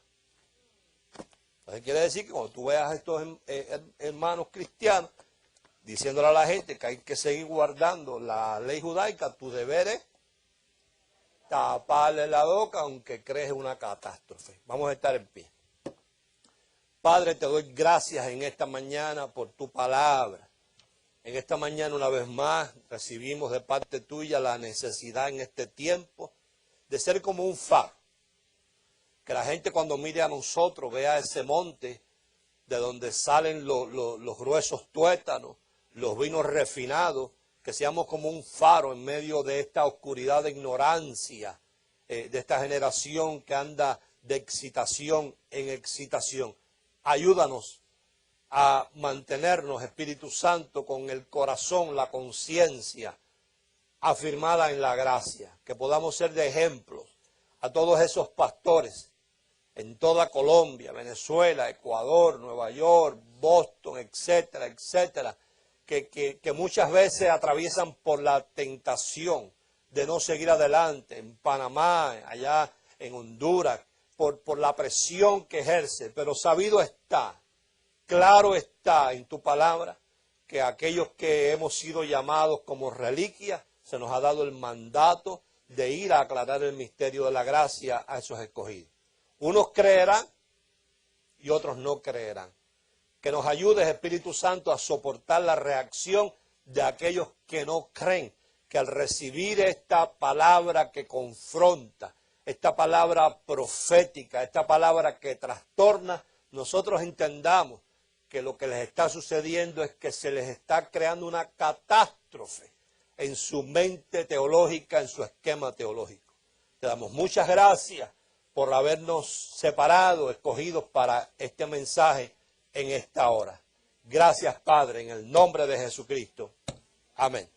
Entonces quiere decir que cuando tú veas a estos hermanos cristianos diciéndole a la gente que hay que seguir guardando la ley judaica, tu deber es taparle la boca aunque crees una catástrofe. Vamos a estar en pie. Padre, te doy gracias en esta mañana por tu palabra. En esta mañana una vez más recibimos de parte tuya la necesidad en este tiempo de ser como un faro. Que la gente cuando mire a nosotros vea ese monte de donde salen los gruesos tuétanos, los vinos refinados, que seamos como un faro en medio de esta oscuridad de ignorancia, de esta generación que anda de excitación en excitación. Ayúdanos a mantenernos, Espíritu Santo, con el corazón, la conciencia afirmada en la gracia, que podamos ser de ejemplos a todos esos pastores en toda Colombia, Venezuela, Ecuador, Nueva York, Boston, etcétera, etcétera, que muchas veces atraviesan por la tentación de no seguir adelante, en Panamá, allá en Honduras, por la presión que ejerce, pero sabido está, claro está en tu palabra, que aquellos que hemos sido llamados como reliquias, se nos ha dado el mandato de ir a aclarar el misterio de la gracia a esos escogidos. Unos creerán y otros no creerán. Que nos ayudes, Espíritu Santo, a soportar la reacción de aquellos que no creen, que al recibir esta palabra que confronta, esta palabra profética, esta palabra que trastorna, nosotros entendamos que lo que les está sucediendo es que se les está creando una catástrofe en su mente teológica, en su esquema teológico. Te damos muchas gracias por habernos separado, escogidos para este mensaje en esta hora. Gracias, Padre, en el nombre de Jesucristo. Amén.